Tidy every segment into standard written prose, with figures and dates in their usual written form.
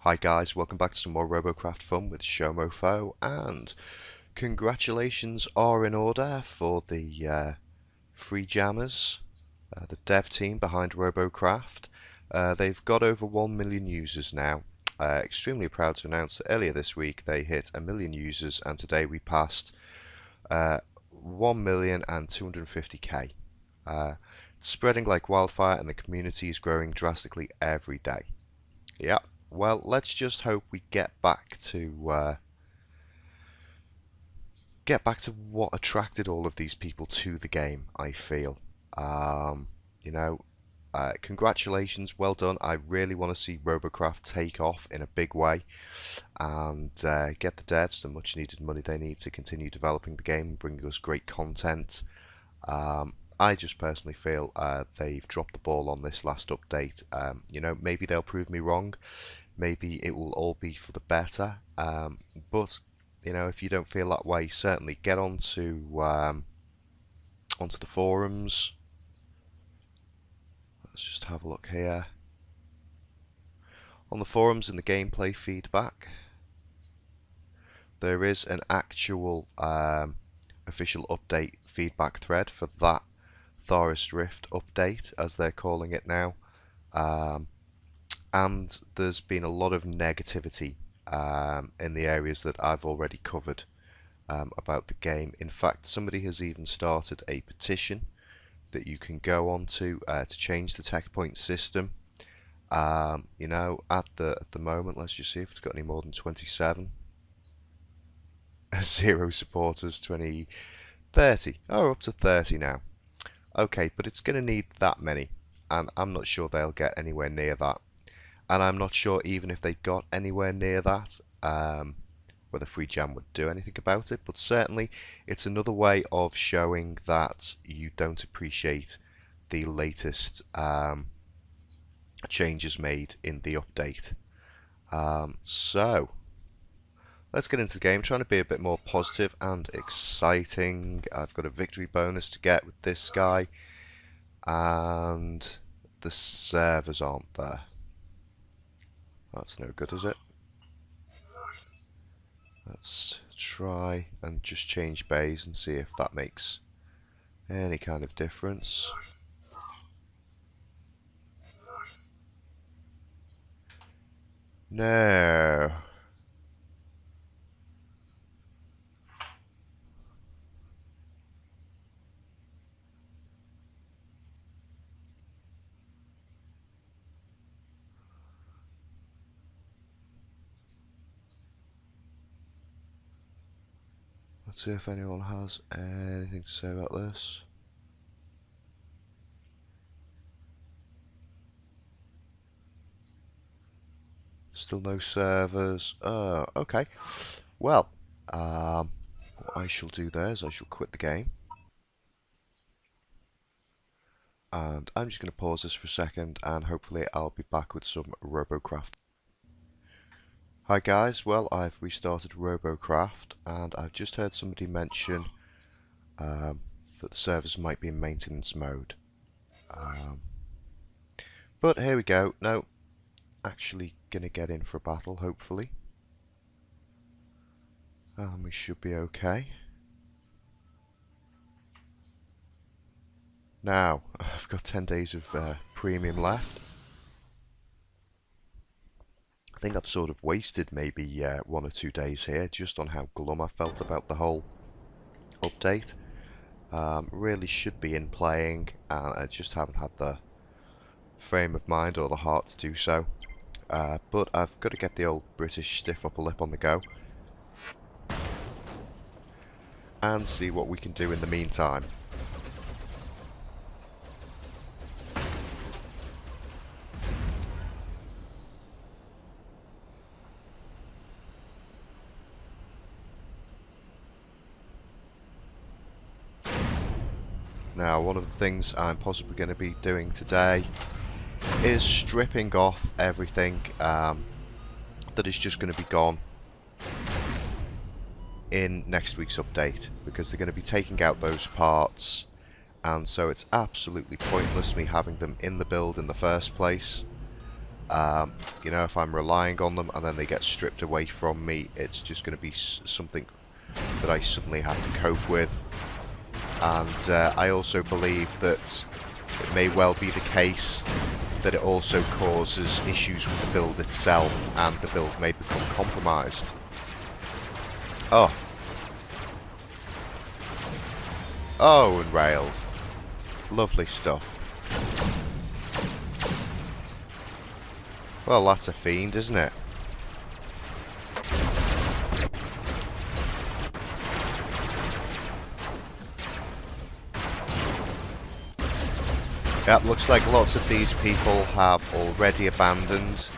Hi guys, welcome back to some more Robocraft fun with Showmofo, and congratulations are in order for the FreeJammers, the dev team behind Robocraft. They've got over 1 million users now. Extremely proud to announce that earlier this week they hit 1 million users, and today we passed 1,250,000. It's spreading like wildfire and the community is growing drastically every day. Yep. Well, let's just hope we get back to what attracted all of these people to the game. I feel, congratulations, well done. I really want to see Robocraft take off in a big way and get the devs the much needed money they need to continue developing the game and bringing us great content. I just personally feel they've dropped the ball on this last update. Maybe they'll prove me wrong. Maybe it will all be for the better. But if you don't feel that way, certainly get onto the forums. Let's just have a look here. On the forums in the gameplay feedback, there is an actual official update feedback thread for that Forest Rift update, as they're calling it now. And there's been a lot of negativity in the areas that I've already covered about the game. In fact, somebody has even started a petition that you can go on to change the tech point system. At the moment, let's just see if it's got any more than 27. 0 supporters, 30. Oh, up to 30 now. Okay, but it's going to need that many, and I'm not sure they'll get anywhere near that. And I'm not sure even if they got anywhere near that, whether FreeJam would do anything about it. But certainly, it's another way of showing that you don't appreciate the latest changes made in the update. So, let's get into the game. Trying to be a bit more positive and exciting. I've got a victory bonus to get with this guy, and the servers aren't there. That's no good, is it? Let's try and just change bays and see if that makes any kind of difference. No. Let's see if anyone has anything to say about this. Still no servers. Oh, okay. Well, what I shall do there is I shall quit the game. And I'm just going to pause this for a second, and hopefully I'll be back with some Robocraft. Hi guys, well, I've restarted Robocraft, and I've just heard somebody mention that the servers might be in maintenance mode. But here we go. No, actually going to get in for a battle, hopefully. And we should be okay. Now, I've got 10 days of premium left. I think I've sort of wasted maybe 1 or 2 days here just on how glum I felt about the whole update. Really should be in playing, and I just haven't had the frame of mind or the heart to do so. But I've got to get the old British stiff upper lip on the go and see what we can do in the meantime. Now, one of the things I'm possibly going to be doing today is stripping off everything that is just going to be gone in next week's update, because they're going to be taking out those parts, and so it's absolutely pointless me having them in the build in the first place. You know, if I'm relying on them and then they get stripped away from me, it's just going to be something that I suddenly have to cope with. And I also believe that it may well be the case that it also causes issues with the build itself, and the build may become compromised. Oh. Oh, and railed. Lovely stuff. Well, that's a fiend, isn't it? Yep, looks like lots of these people have already abandoned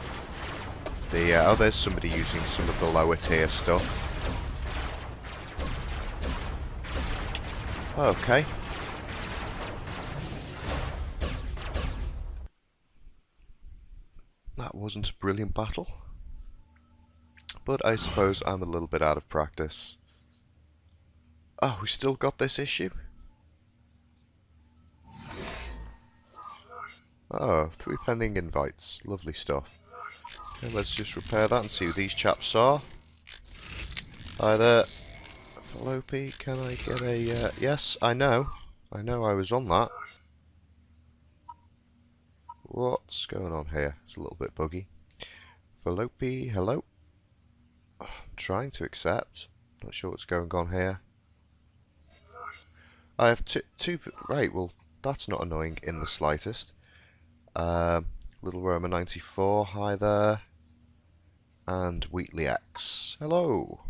the... oh, there's somebody using some of the lower tier stuff. Okay. That wasn't a brilliant battle. But I suppose I'm a little bit out of practice. Oh, we still got this issue? Oh, 3 pending invites. Lovely stuff. Okay, let's just repair that and see who these chaps are. Hi there. Fallope, can I get a... yes, I know. I know I was on that. What's going on here? It's a little bit buggy. Fallope, hello. I'm trying to accept. Not sure what's going on here. I have two... right, well, that's not annoying in the slightest. Little Roma 94, hi there. And Wheatley X, hello.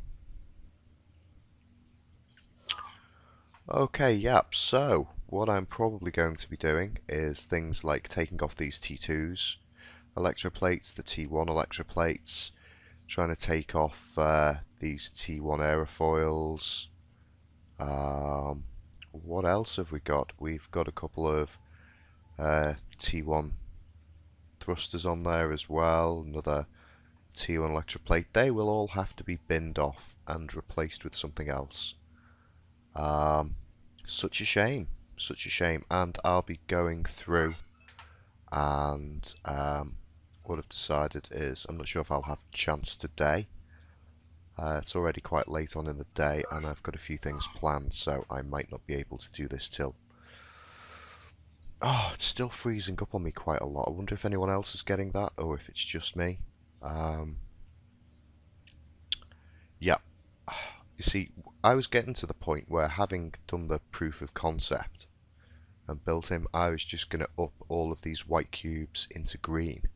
Okay, yep, so what I'm probably going to be doing is things like taking off these T2s electroplates, the T1 electroplates, trying to take off these T1 aerofoils. What else have we got? We've got a couple of T1 thrusters on there as well, another T1 electroplate. They will all have to be binned off and replaced with something else. Such a shame, and I'll be going through and what I've decided is, I'm not sure if I'll have a chance today. It's already quite late on in the day and I've got a few things planned, so I might not be able to do this till... oh, it's still freezing up on me quite a lot. I wonder if anyone else is getting that or if it's just me. Yeah. You see, I was getting to the point where, having done the proof of concept and built him, I was just going to up all of these white cubes into green.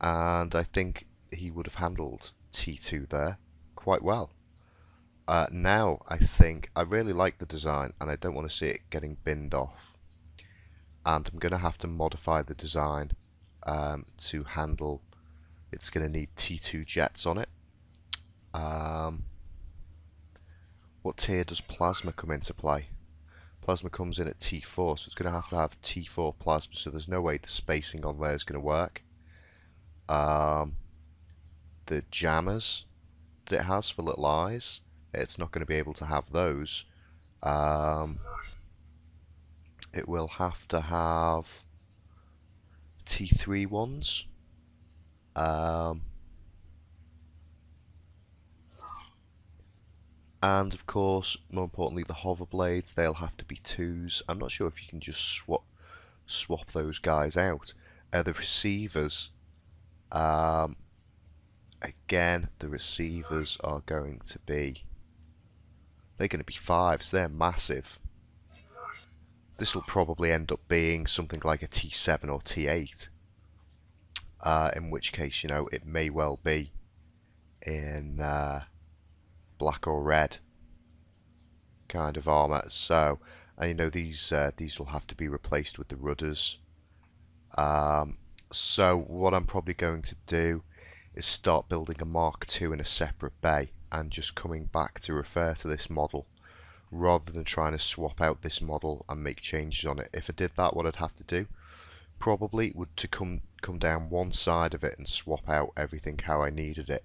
And I think he would have handled T2 there quite well. Now, I think I really like the design and I don't want to see it getting binned off. And I'm going to have to modify the design to handle... it's going to need T2 jets on it. What tier does plasma come into play? Plasma comes in at T4, so it's going to have T4 plasma, so there's no way the spacing on there is going to work. The jammers that it has for little eyes, it's not going to be able to have those. It will have to have T3 ones. And of course, more importantly, the hover blades, they'll have to be 2s. I'm not sure if you can just swap those guys out. The receivers, again, the receivers are going to be... they're going to be 5s, they're massive. This will probably end up being something like a T7 or T8. In which case, you know, it may well be in black or red kind of armour. So, and you know, these will have to be replaced with the rudders. So what I'm probably going to do is start building a Mark II in a separate bay and just coming back to refer to this model, rather than trying to swap out this model and make changes on it. If I did that, what I'd have to do probably would to come down one side of it and swap out everything how I needed it,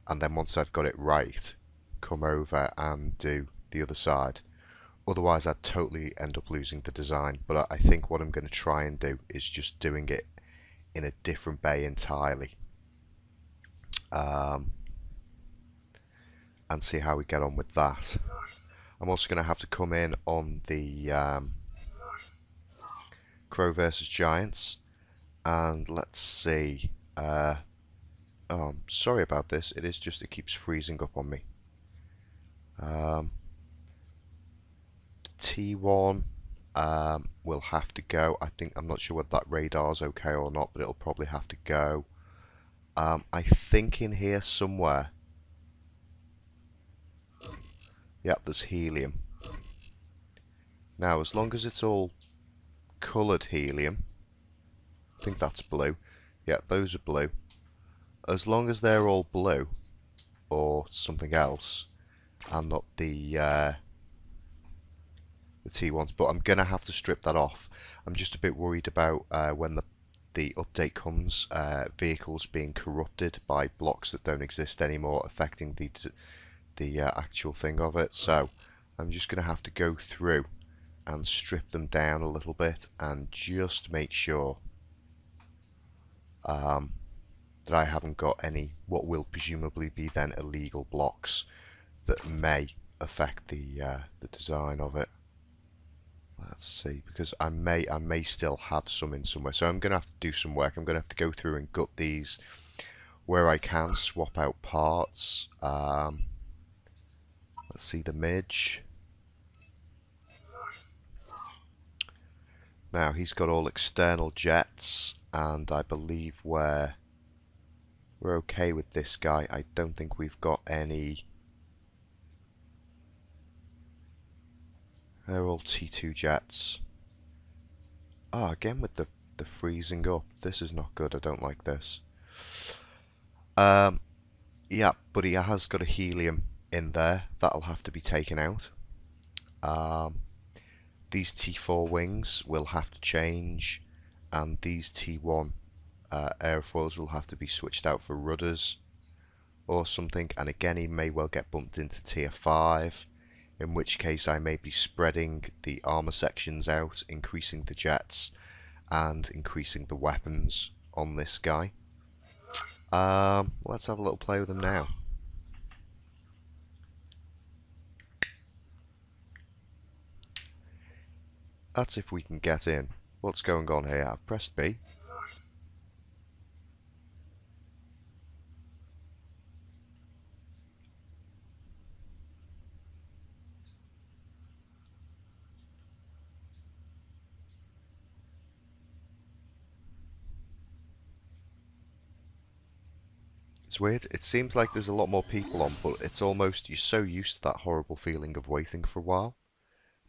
and then once I'd got it right, come over and do the other side. Otherwise I'd totally end up losing the design. But I think what I'm going to try and do is just doing it in a different bay entirely. And see how we get on with that. I'm also going to have to come in on the Crow versus Giants, and let's see. Oh, I'm sorry about this. It is just, it keeps freezing up on me. T1 will have to go. I'm not sure whether that radar's okay or not, but it'll probably have to go. I think in here somewhere. Yep, there's helium. Now, as long as it's all coloured helium, I think that's blue. Yeah, those are blue. As long as they're all blue, or something else, and not the T1s, but I'm going to have to strip that off. I'm just a bit worried about when the update comes, vehicles being corrupted by blocks that don't exist anymore, affecting the actual thing of it. So I'm just going to have to go through and strip them down a little bit and just make sure that I haven't got any what will presumably be then illegal blocks that may affect the design of it. Let's see, because I may still have some in somewhere, so I'm going to have to do some work. I'm going to have to go through and gut these where I can, swap out parts. Let's see the midge. Now he's got all external jets, and I believe we're okay with this guy. I don't think we've got any. They're all T2 jets. Ah, again with the freezing up. This is not good. I don't like this. Yeah, but he has got a helium in there. That'll have to be taken out. These T4 wings will have to change, and these T1 airfoils will have to be switched out for rudders or something. And again, he may well get bumped into tier 5. In which case I may be spreading the armour sections out, increasing the jets, and increasing the weapons on this guy. Let's have a little play with them now. That's if we can get in. What's going on here? I've pressed B. It's weird. It seems like there's a lot more people on, but it's almost, you're so used to that horrible feeling of waiting for a while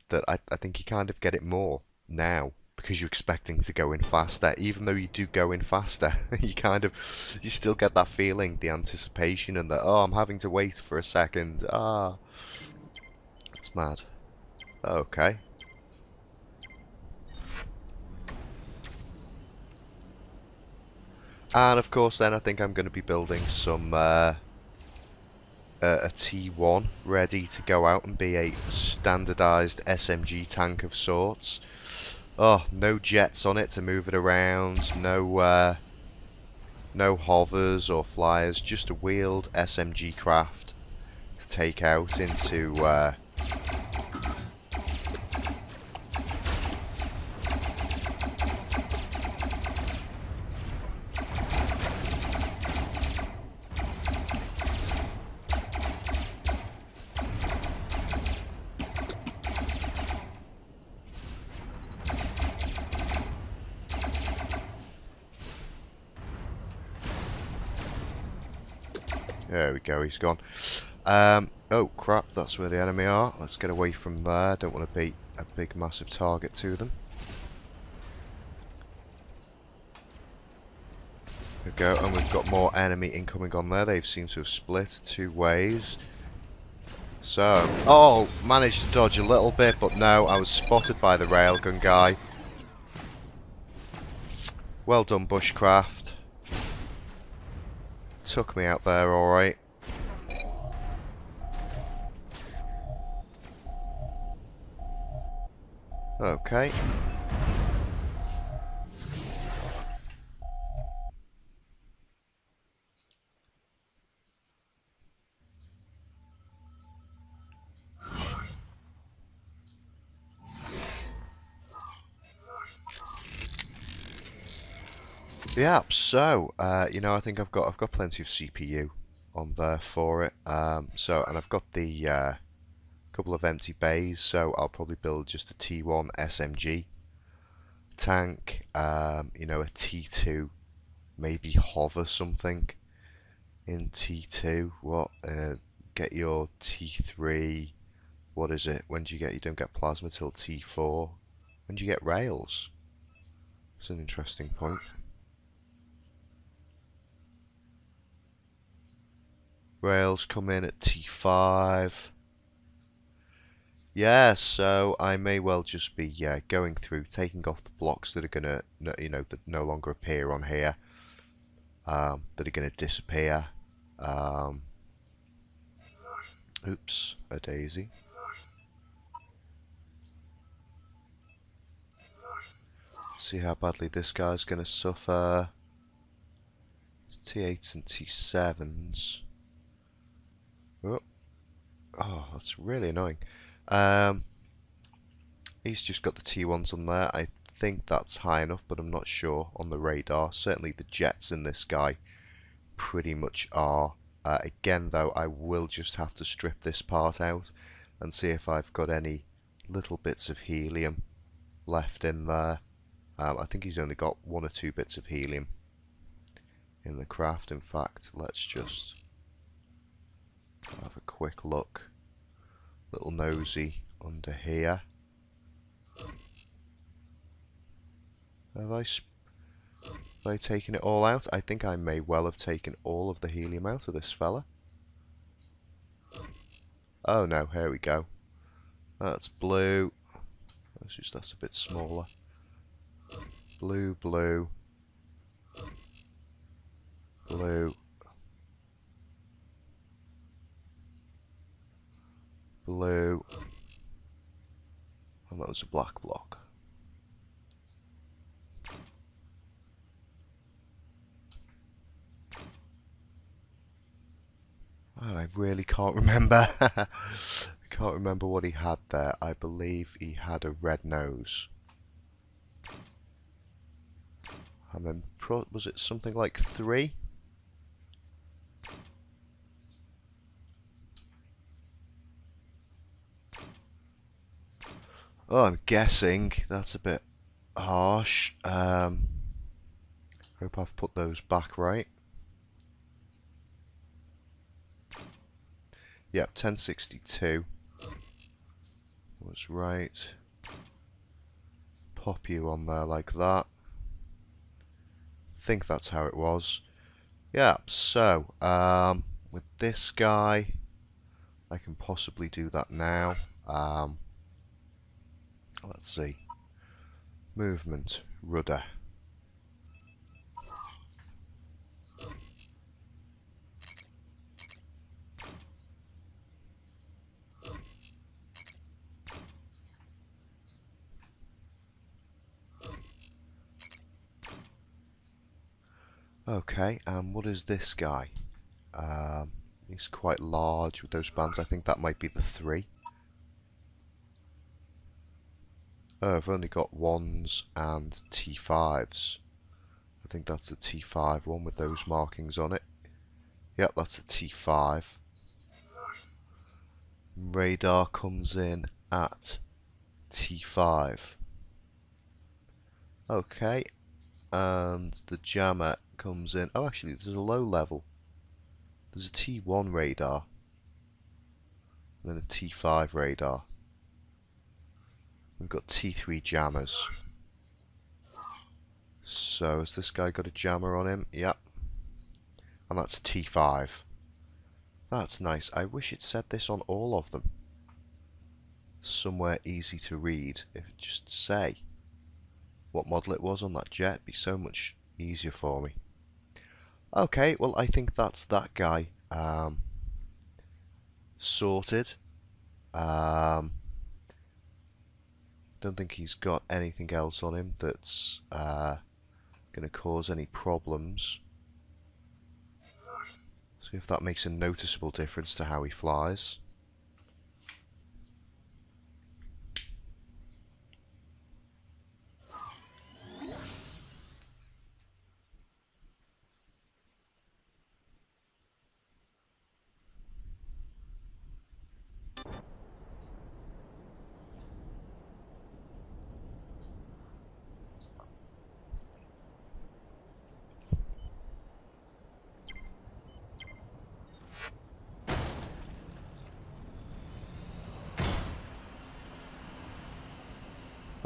that I think you kind of get it more now because you're expecting to go in faster. Even though you do go in faster, you still get that feeling, the anticipation, and that, oh, I'm having to wait for a second. Ah, it's mad. Okay. And of course then I think I'm going to be building some a T1 ready to go out and be a standardized SMG tank of sorts. Oh, no jets on it to move it around, no hovers or flyers, just a wheeled SMG craft to take out into there we go, he's gone. Oh crap, that's where the enemy are. Let's get away from there. Don't want to be a big massive target to them. There we go, and we've got more enemy incoming on there. They've seemed to have split 2 ways. So, oh, managed to dodge a little bit, but no, I was spotted by the railgun guy. Well done, Bushcraft. Took me out there alright. Okay. Yeah, so you know, I think I've got plenty of CPU on there for it. And I've got the couple of empty bays, so I'll probably build just a T1 SMG tank. You know, a T2, maybe hover something in T2. What? Get your T3. What is it? When do you get? You don't get plasma till T4. When do you get rails? It's an interesting point. Rails come in at T5. Yeah, so I may well just be going through, taking off the blocks that are gonna, you know, that no longer appear on here, that are gonna disappear. Oops, a daisy. Let's see how badly this guy's gonna suffer. It's T8s and T7s. Oh, that's really annoying. He's just got the T1s on there. I think that's high enough, but I'm not sure on the radar. Certainly the jets in this guy pretty much are. Again, though, I will just have to strip this part out and see if I've got any little bits of helium left in there. I think he's only got 1 or 2 bits of helium in the craft. In fact, let's just have a quick look. Little nosy under here. Have I taken it all out? I think I may well have taken all of the helium out of this fella. Oh no, here we go. That's blue. That's a bit smaller. Blue, blue. Blue. Blue. And that was a black block. Oh, I really can't remember. I can't remember what he had there. I believe he had a red nose. And then, was it something like 3? Oh, I'm guessing. That's a bit harsh. Hope I've put those back right. Yep, 1062 was right. Pop you on there like that. Think that's how it was. Yeah, so with this guy, I can possibly do that now. Let's see. Movement, rudder. Okay, and what is this guy? He's quite large with those bands. I think that might be the 3. Oh, I've only got 1s and T5s. I think that's the T5 one with those markings on it. Yep, that's the T5. Radar comes in at T5. Okay, and the jammer comes in. Oh, actually, there's a low level. There's a T1 radar, and then a T5 radar. We've got T3 jammers. So, has this guy got a jammer on him? Yep. And that's T5. That's nice. I wish it said this on all of them. Somewhere easy to read. If it just say what model it was on that jet, it'd be so much easier for me. Okay, well, I think that's that guy sorted. Don't think he's got anything else on him that's going to cause any problems. See if that makes a noticeable difference to how he flies.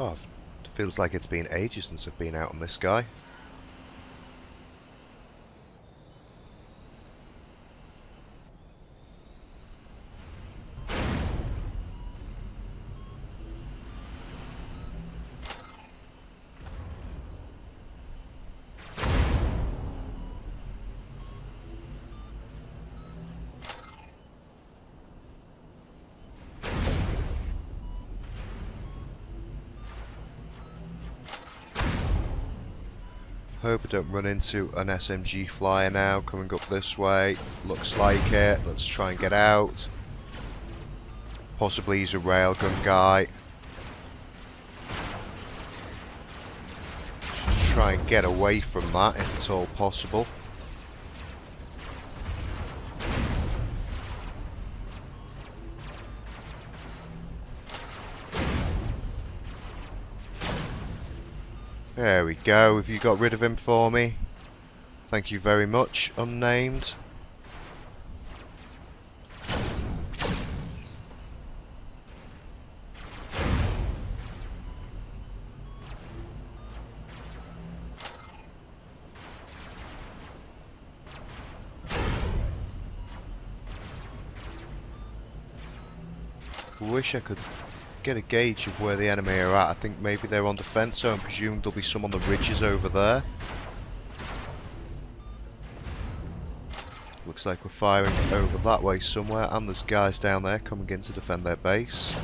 Oh, it feels like it's been ages since I've been out on this guy. Hope I don't run into an SMG flyer now coming up this way. Looks like it. Let's try and get out. Possibly he's a railgun guy. Just try and get away from that if it's all possible. There we go. Have you got rid of him for me? Thank you very much, unnamed. Wish I could get a gauge of where the enemy are at. I think maybe they're on defence, so I'm presuming there'll be some on the ridges over there. Looks like we're firing over that way somewhere, and there's guys down there coming in to defend their base.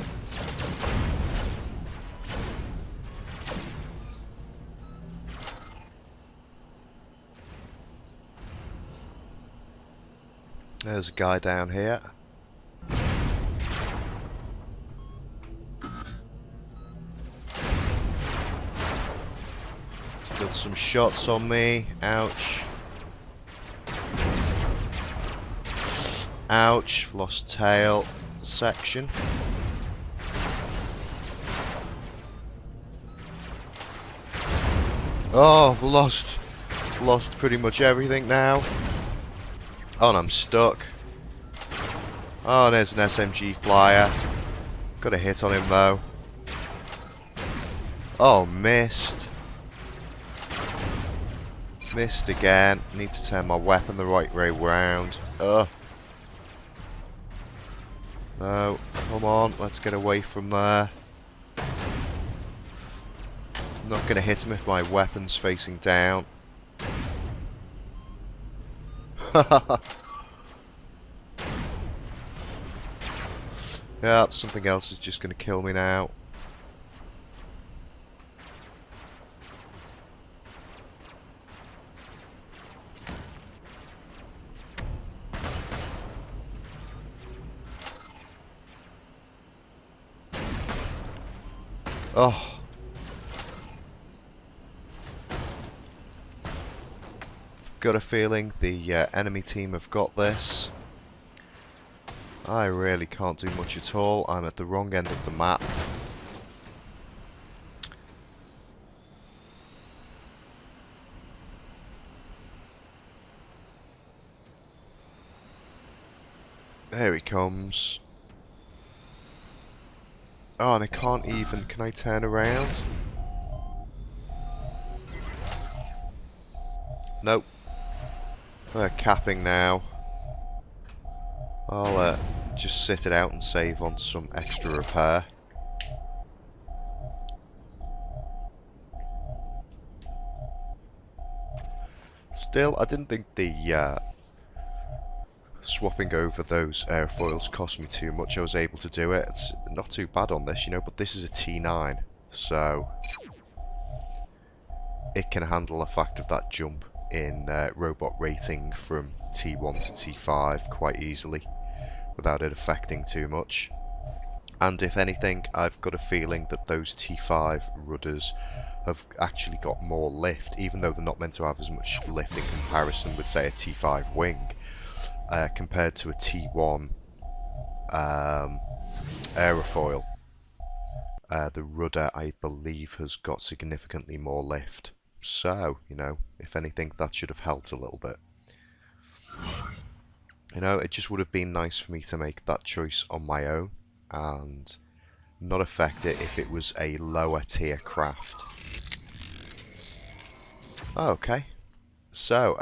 There's a guy down here. Got some shots on me. Ouch. Ouch. Lost tail section. Oh, I've lost pretty much everything now. Oh, and I'm stuck. Oh, there's an SMG flyer. Got a hit on him though. Oh, missed. Missed again. Need to turn my weapon the right way round. Ugh. No, come on, let's get away from there. I'm not going to hit him if my weapon's facing down. Yeah, something else is just going to kill me now. Oh. I've got a feeling the enemy team have got this. I really can't do much at all. I'm at the wrong end of the map. There he comes. Oh, and I can't even... Can I turn around? Nope. They're capping now. I'll just sit it out and save on some extra repair. Still, I didn't think the swapping over those airfoils cost me too much. I was able to do it. It's not too bad on this, you know, but this is a T9, so it can handle the fact of that jump in robot rating from T1 to T5 quite easily without it affecting too much. And if anything, I've got a feeling that those T5 rudders have actually got more lift, even though they're not meant to have as much lift in comparison with, say, a T5 wing. Compared to a T1 aerofoil, the rudder, I believe, has got significantly more lift. So, you know, if anything, that should have helped a little bit. You know, it just would have been nice for me to make that choice on my own and not affect it if it was a lower tier craft. Okay, so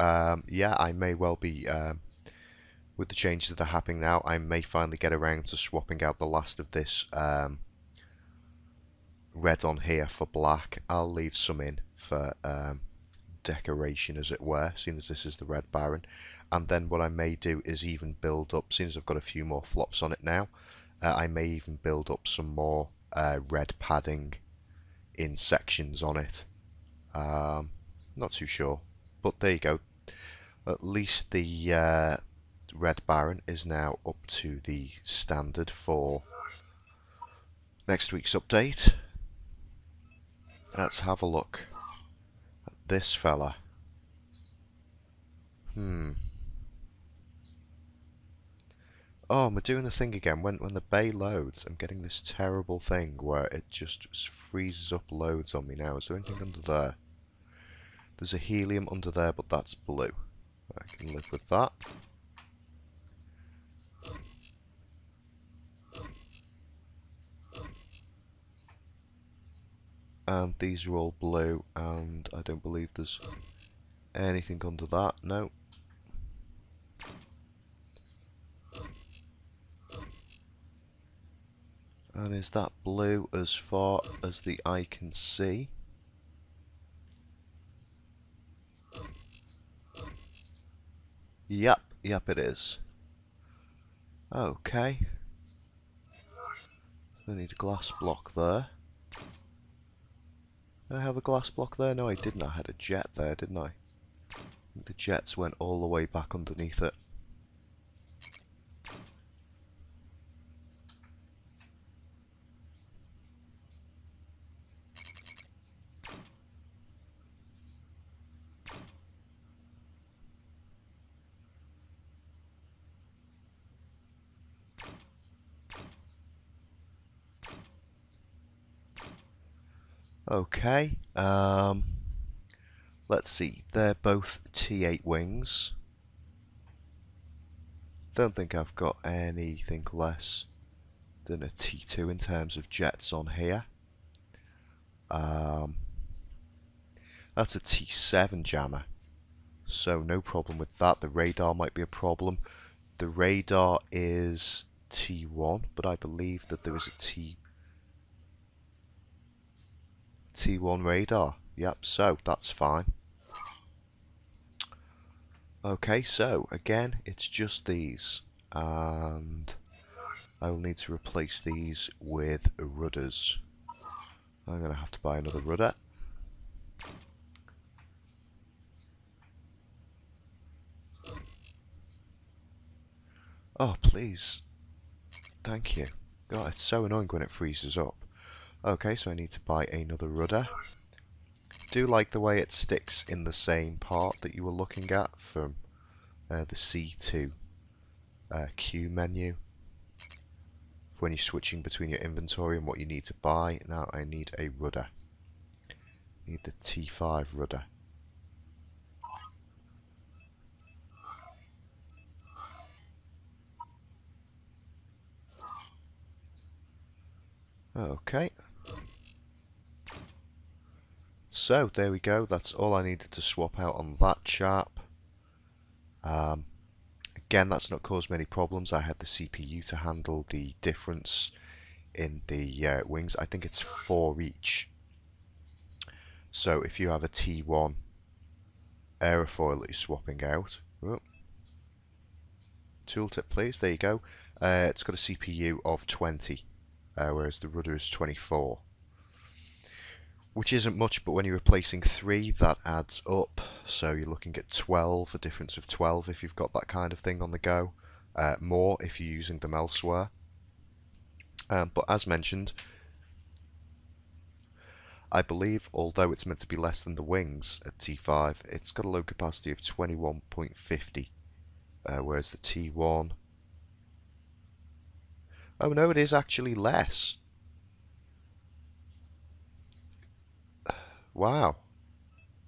yeah, I may well be with the changes that are happening now, I may finally get around to swapping out the last of this red on here for black. I'll leave some in for decoration, as it were, seeing as this is the Red Baron. And then what I may do is even build up, seeing as I've got a few more flops on it now, I may even build up some more red padding in sections on it. Not too sure, but there you go. At least the Red Baron is now up to the standard for next week's update. Let's have a look at this fella. Oh, we're doing the thing again. When the bay loads, I'm getting this terrible thing where it just freezes up loads on me now. Is there anything under there? There's a helium under there, but that's blue. I can live with that. And these are all blue, and I don't believe there's anything under that. No. And is that blue as far as the eye can see? Yep, it is. Okay. I need a glass block there. Did I have a glass block there? No, I didn't. I had a jet there, didn't I? The jets went all the way back underneath it. Okay, let's see, they're both T8 wings. Don't think I've got anything less than a T2 in terms of jets on here. That's a T7 jammer, so no problem with that. The radar might be a problem. The radar is T1, but I believe that there is a T1 radar. Yep, so that's fine. Okay, so again, it's just these, and I will need to replace these with rudders. I'm going to have to buy another rudder. Oh, please. Thank you. God, it's so annoying when it freezes up. Okay, so I need to buy another rudder. Do like the way it sticks in the same part that you were looking at from the C2 Q menu for when you're switching between your inventory and what you need to buy. Now I need a rudder. Need the T5 rudder. Okay. So there we go, that's all I needed to swap out on that chap. Again, that's not caused many problems. I had the CPU to handle the difference in the wings. I think it's 4 each. So if you have a T1 aerofoil that you're swapping out, tooltip please, there you go. It's got a CPU of 20, whereas the rudder is 24. Which isn't much, but when you're replacing 3, that adds up. So you're looking at 12, a difference of 12 if you've got that kind of thing on the go. More if you're using them elsewhere. But as mentioned, I believe, although it's meant to be less than the wings at T5, it's got a load capacity of 21.50, whereas the T1... Oh no, it is actually less. Wow,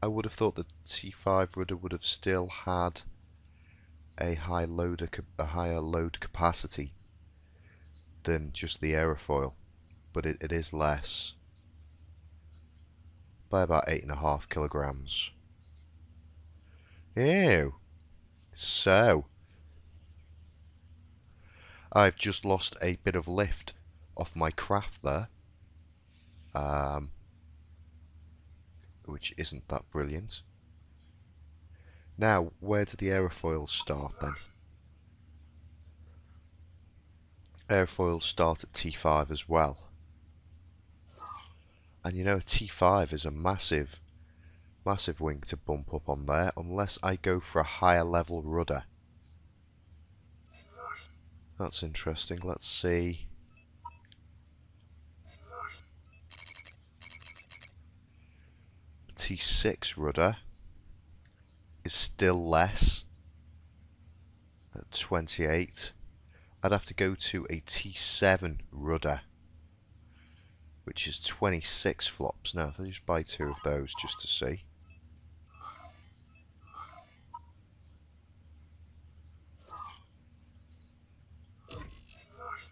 I would have thought the T5 rudder would have still had a higher load capacity than just the aerofoil. but it is less by about 8.5 kilograms. Ew. So, I've just lost a bit of lift off my craft there, which isn't that brilliant. Now, where do the aerofoils start then? Airfoils start at T5 as well. And you know, T5 is a massive wing to bump up on there, unless I go for a higher level rudder. That's interesting. Let's see. T6 rudder is still less at 28. I'd have to go to a T7 rudder, which is 26 flops. Now, if I just buy 2 of those just to see.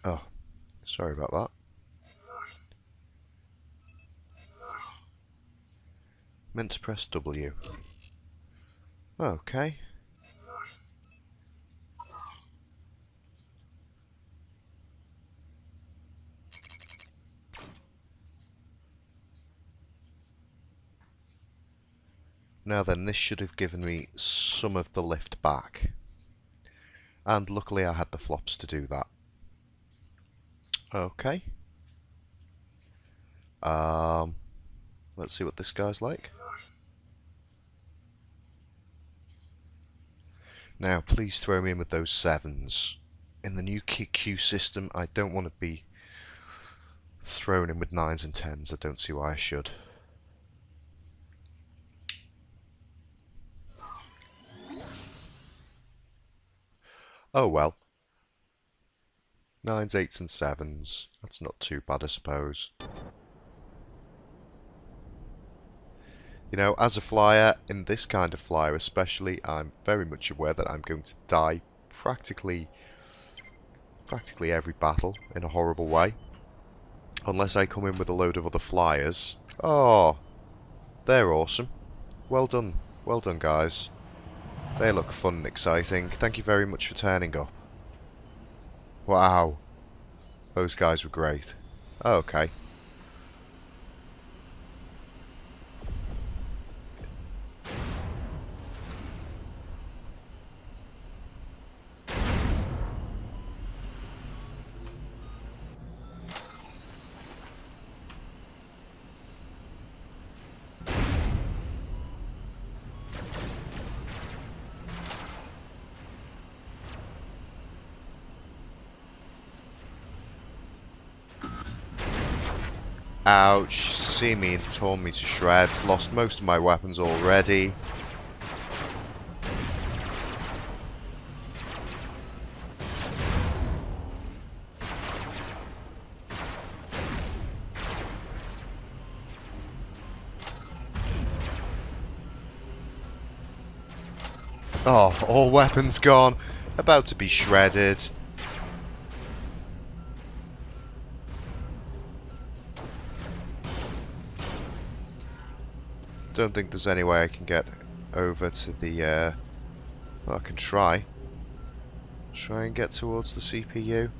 Oh, sorry about that. Meant to press W. Okay. Now then, this should have given me some of the lift back. And luckily I had the flops to do that. Okay. Let's see what this guy's like. Now, please throw me in with those 7s. In the new Q system, I don't want to be thrown in with 9s and 10s. I don't see why I should. Oh well. 9s, 8s and 7s. That's not too bad, I suppose. You know, as a flyer, in this kind of flyer especially, I'm very much aware that I'm going to die practically every battle in a horrible way. Unless I come in with a load of other flyers. Oh, they're awesome. Well done guys. They look fun and exciting. Thank you very much for turning up. Wow, those guys were great. Okay. Ouch, see me and torn me to shreds. Lost most of my weapons already. Oh, all weapons gone. About to be shredded. Don't think there's any way I can get over to the, well, I can try. Try and get towards the CPU.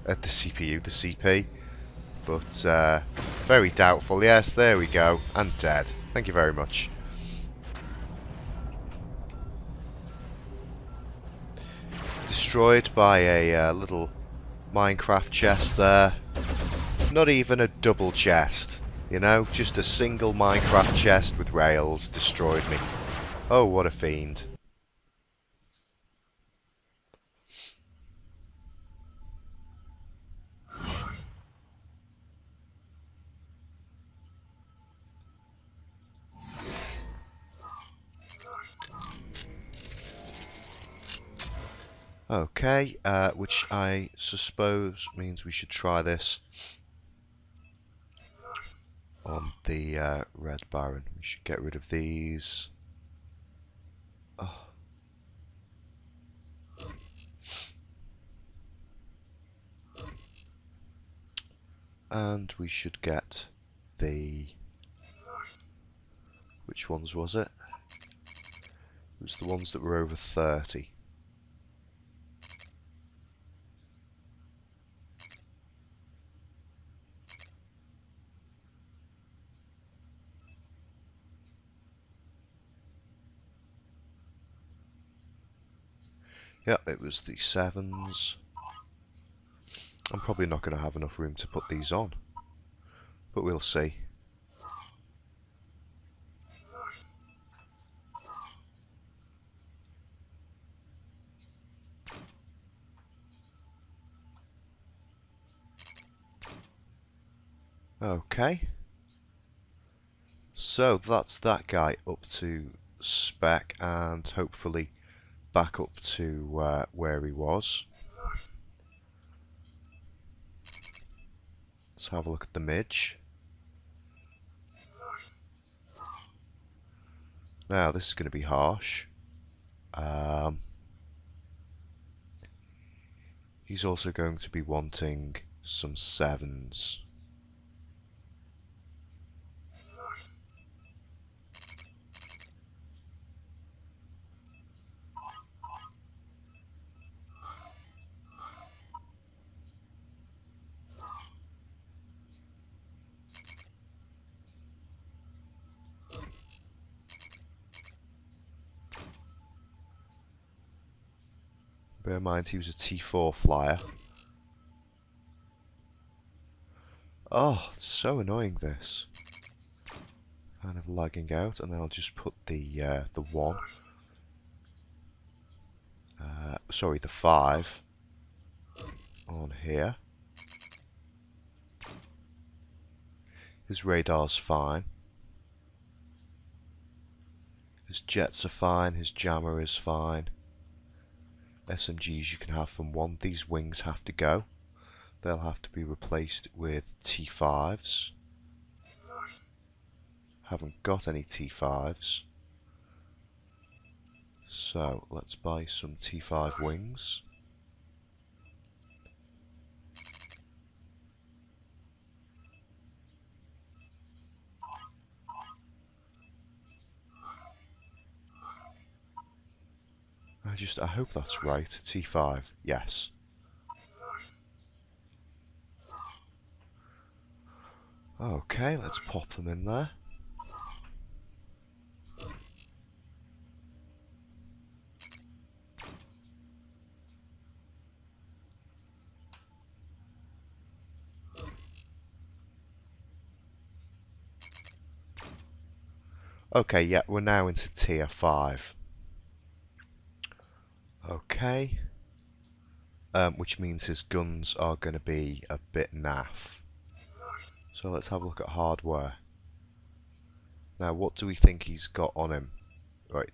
The CP. But, very doubtful. Yes, there we go. And dead. Thank you very much. Destroyed by a little Minecraft chest there. Not even a double chest. You know, just a single Minecraft chest with rails destroyed me. Oh, what a fiend. Okay, which I suppose means we should try this on the Red Baron. We should get rid of these. Oh. And we should get the... Which ones was it? It was the ones that were over 30. Yep, it was the 7s. I'm probably not going to have enough room to put these on, but we'll see. Okay. So that's that guy up to spec and hopefully back up to where he was. Let's have a look at the midge. Now this is going to be harsh. He's also going to be wanting some 7s. Bear in mind he was a T4 flyer. Oh, it's so annoying this. Kind of lagging out, and then I'll just put the 1. Sorry, the 5 on here. His radar's fine. His jets are fine, his jammer is fine. SMGs you can have from 1. These wings have to go. They'll have to be replaced with T5s. Haven't got any T5s. So let's buy some T5 wings. I hope that's right. T5, yes. Okay, let's pop them in there. Okay, yeah, we're now into tier 5. Okay. Which means his guns are going to be a bit naff. So let's have a look at hardware. Now, what do we think he's got on him? Right,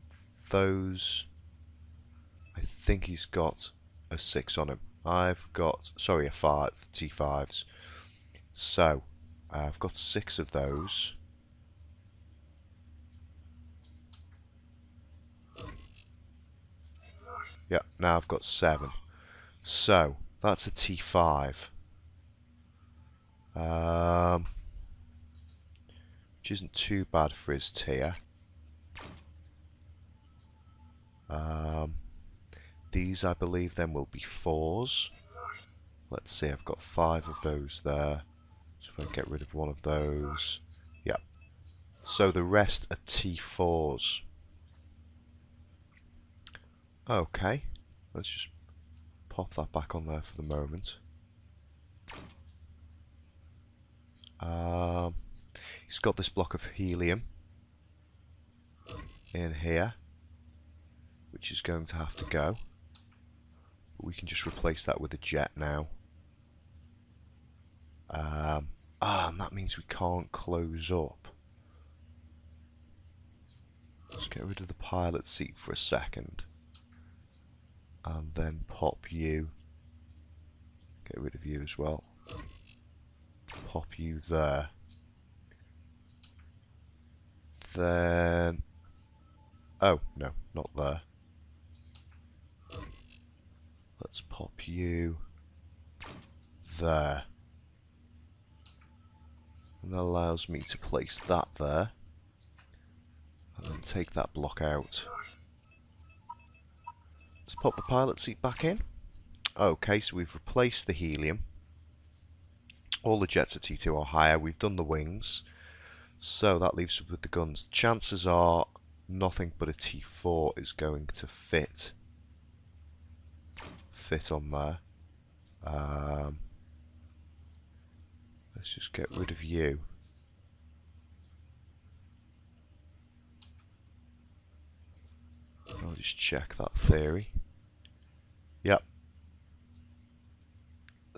those... I think he's got a 6 on him. I've got... Sorry, a 5, T5s. So, I've got 6 of those. Yeah, now I've got 7. So, that's a T5. Which isn't too bad for his tier. These, I believe, then will be 4s. Let's see, I've got 5 of those there. So if I get rid of one of those... Yeah. So the rest are T4s. Okay. Let's just pop that back on there for the moment. He's got this block of helium in here, which is going to have to go. But we can just replace that with a jet now. And that means we can't close up. Let's get rid of the pilot seat for a second. And then pop you. Get rid of you as well. Pop you there. Then... Oh, no, not there. Let's pop you there. And that allows me to place that there. And then take that block out. Let's pop the pilot seat back in. Okay, so we've replaced the helium. All the jets at T2 are higher. We've done the wings. So that leaves us with the guns. Chances are nothing but a T4 is going to fit on there. Let's just get rid of you. I'll just check that theory. Yep.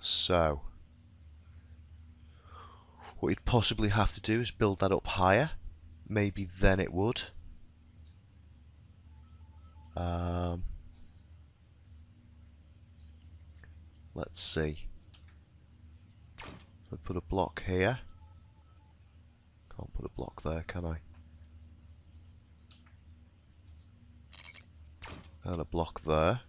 So, what you'd possibly have to do is build that up higher. Maybe then it would. Let's see. So I put a block here. Can't put a block there, can I? And a block there.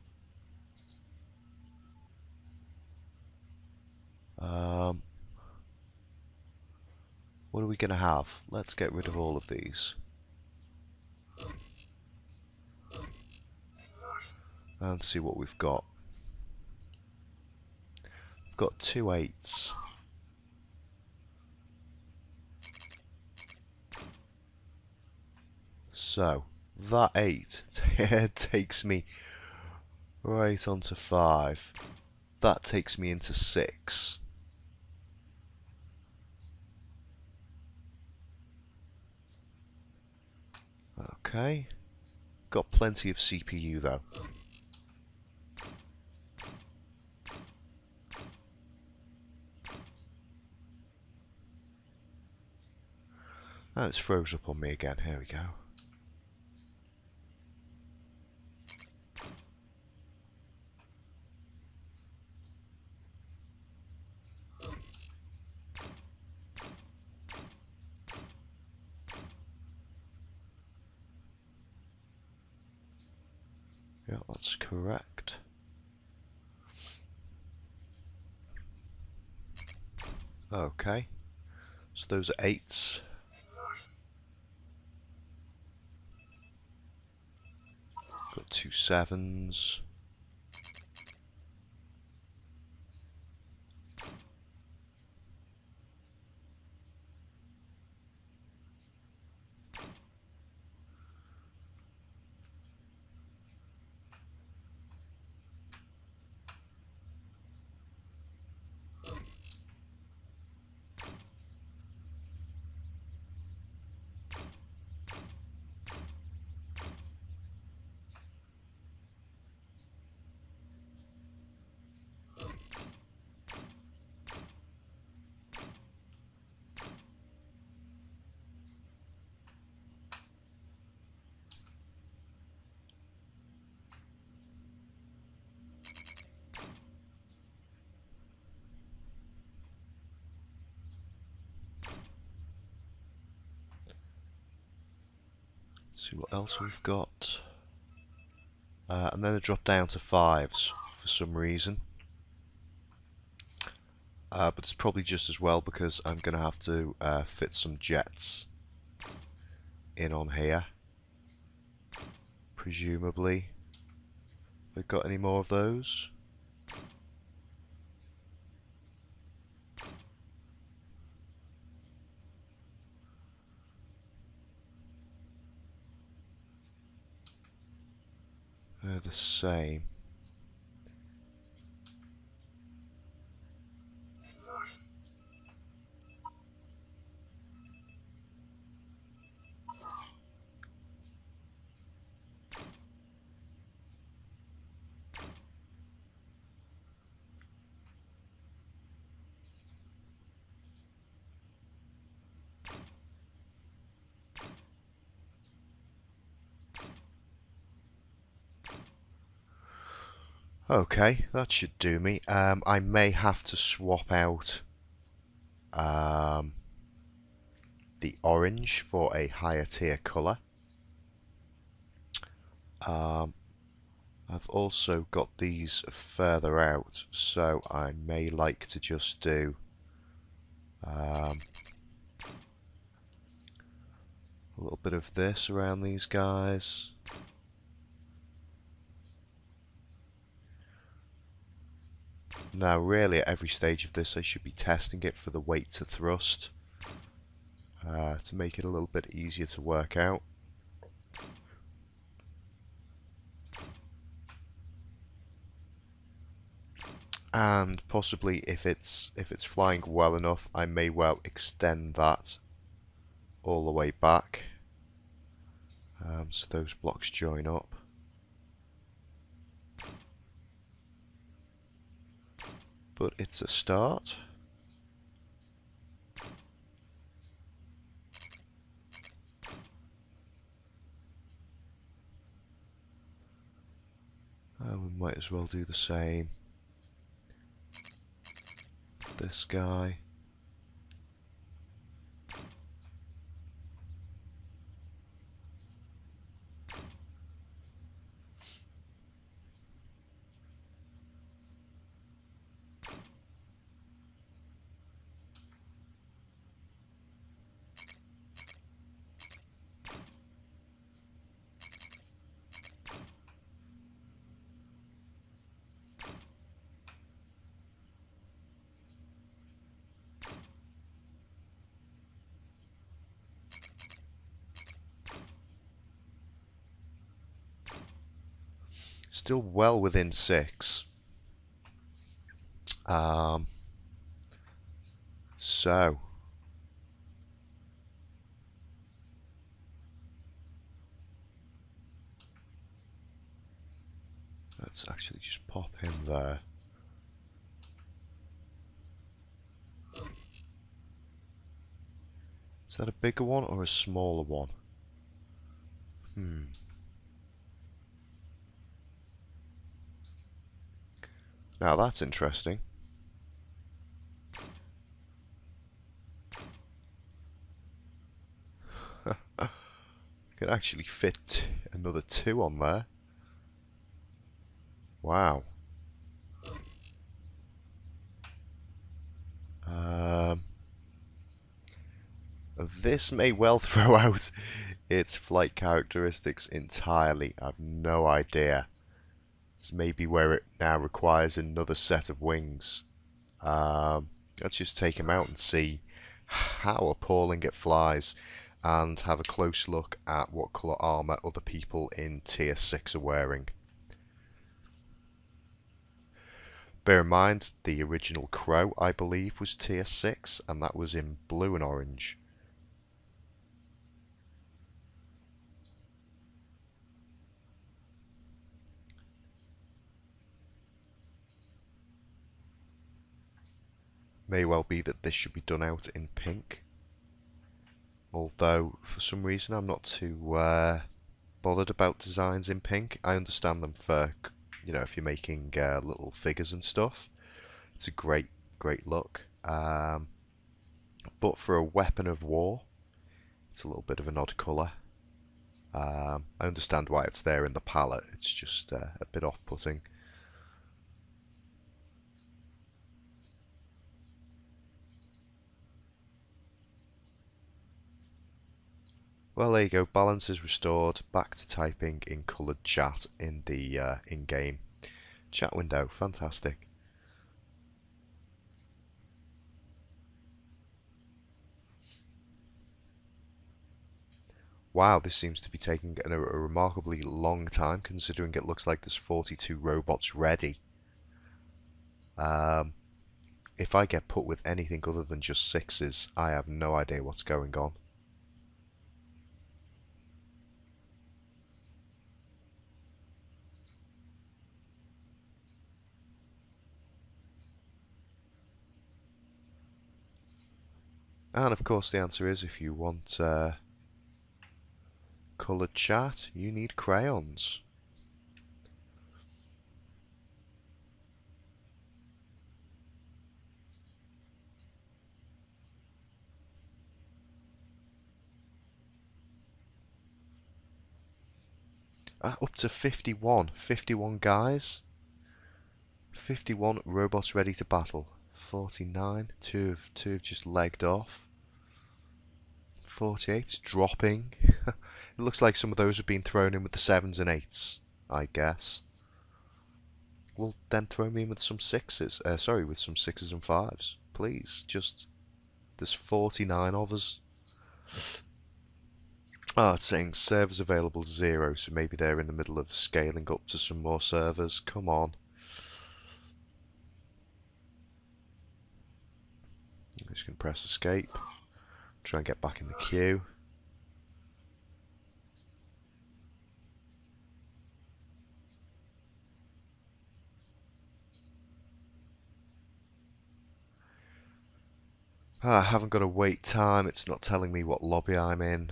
What are we going to have? Let's get rid of all of these. And see what we've got. We've got 2 8s. So, that 8 takes me right onto 5. That takes me into 6. Okay. Got plenty of CPU though. And it's froze up on me again. Here we go. Yeah, that's correct. Okay. So those are 8s. Got 2 7s. See what else we've got. And then I drop down to 5s for some reason. But it's probably just as well because I'm going to have to fit some jets in on here. Presumably. Have I got any more of those? They're the same. Okay, that should do me. I may have to swap out the orange for a higher tier colour. I've also got these further out, so I may like to just do A little bit of this around these guys. Now really at every stage of this I should be testing it for the weight to thrust to make it a little bit easier to work out. And possibly if it's flying well enough, I may well extend that all the way back, so those blocks join up. But it's a start. We might as well do the same. This guy. Still well within 6. So let's actually just pop him there. Is that a bigger one or a smaller one? Now that's interesting. Can actually fit another 2 on there. Wow. This may well throw out its flight characteristics entirely. I've no idea. It's maybe where it now requires another set of wings. Let's just take him out and see how appalling it flies, and have a close look at what colour armour other people in tier 6 are wearing. Bear in mind, the original Crow, I believe, was tier 6, and that was in blue and orange. May well be that this should be done out in pink. Although, for some reason, I'm not too bothered about designs in pink. I understand them for, you know, if you're making little figures and stuff. It's a great look. But for a weapon of war, it's a little bit of an odd colour. I understand why it's there in the palette. It's just a bit off-putting. Well, there you go. Balance is restored. Back to typing in coloured chat in the in-game chat window. Fantastic. Wow, this seems to be taking a remarkably long time, considering it looks like there's 42 robots ready. If I get put with anything other than just 6s, I have no idea what's going on. And of course the answer is, if you want coloured chat, you need crayons. Up to 51 guys. 51 robots ready to battle. 49, two have just legged off. 48 dropping. It looks like some of those have been thrown in with the 7s and 8s, I guess. Well, then throw me in with some 6s. Sorry, with some 6s and 5s. Please, just... There's 49 of us. Oh, it's saying servers available 0, so maybe they're in the middle of scaling up to some more servers. Come on. I'm just going to press escape. Try and get back in the queue. I haven't got a wait time. It's not telling me what lobby I'm in.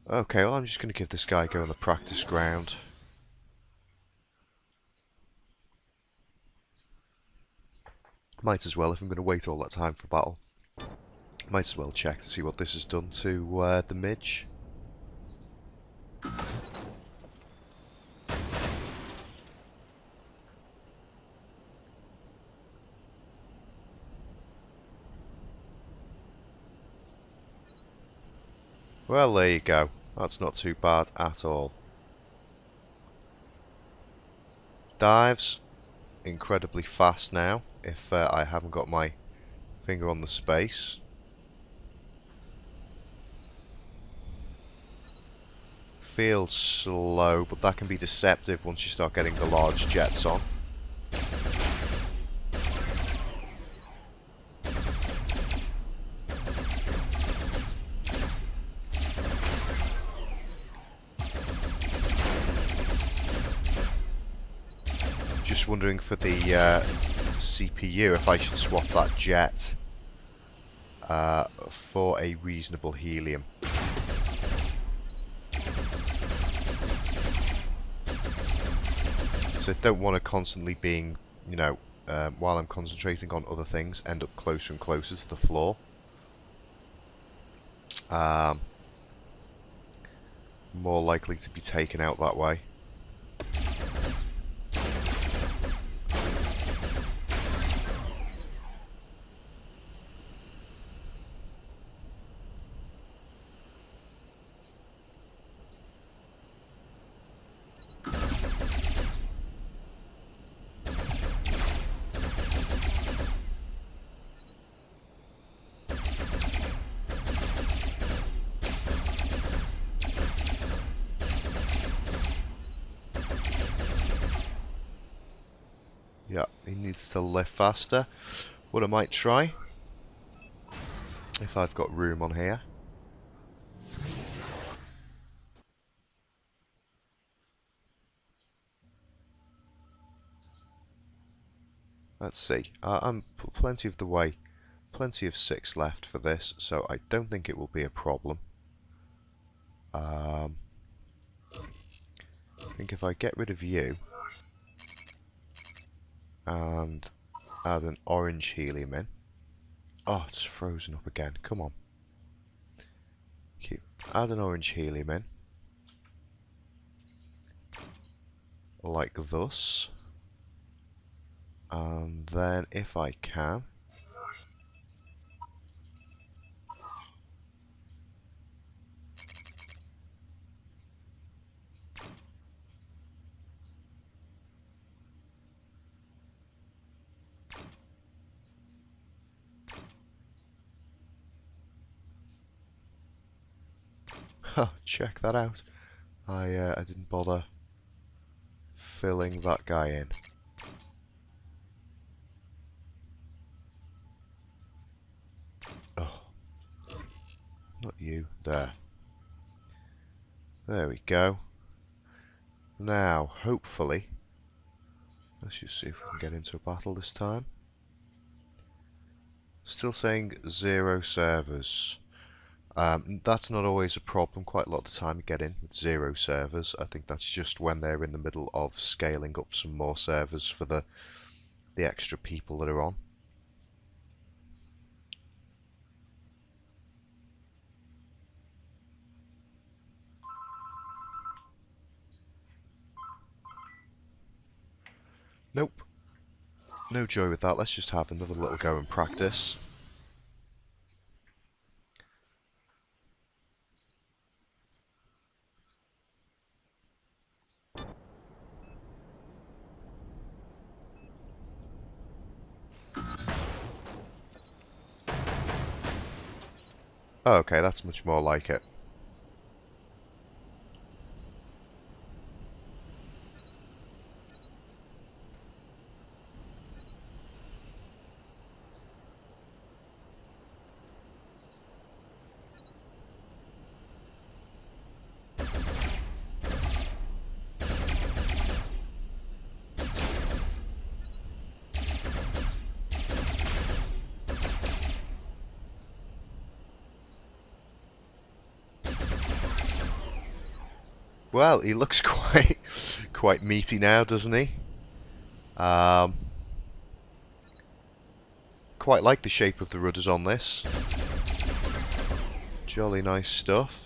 Okay, well, I'm just going to give this guy a go on the practice ground. Might as well, if I'm going to wait all that time for battle. Might as well check to see what this has done to the midge. Well, there you go. That's not too bad at all. Dives, incredibly fast now, if I haven't got my finger on the space. Feels slow, but that can be deceptive once you start getting the large jets on. Just wondering for the CPU if I should swap that jet for a reasonable helium. So I don't want to constantly being, you know, while I'm concentrating on other things, end up closer and closer to the floor. More likely to be taken out that way. Yeah, he needs to lift faster. What I might try, if I've got room on here. Let's see. I'm plenty of the way, plenty of 6 left for this, so I don't think it will be a problem. I think if I get rid of you and add an orange helium in. Oh, it's frozen up again. Come on. Add an orange helium in. Like thus. And then if I can, check that out. I didn't bother filling that guy in. Oh, not you. There. There we go. Now, hopefully, let's just see if we can get into a battle this time. Still saying 0 servers. That's not always a problem. Quite a lot of the time you get in with 0 servers. I think that's just when they're in the middle of scaling up some more servers for the extra people that are on. Nope. No joy with that. Let's just have another little go and practice. Oh, okay, that's much more like it. Well, he looks quite meaty now, doesn't he? Quite like the shape of the rudders on this. Jolly nice stuff.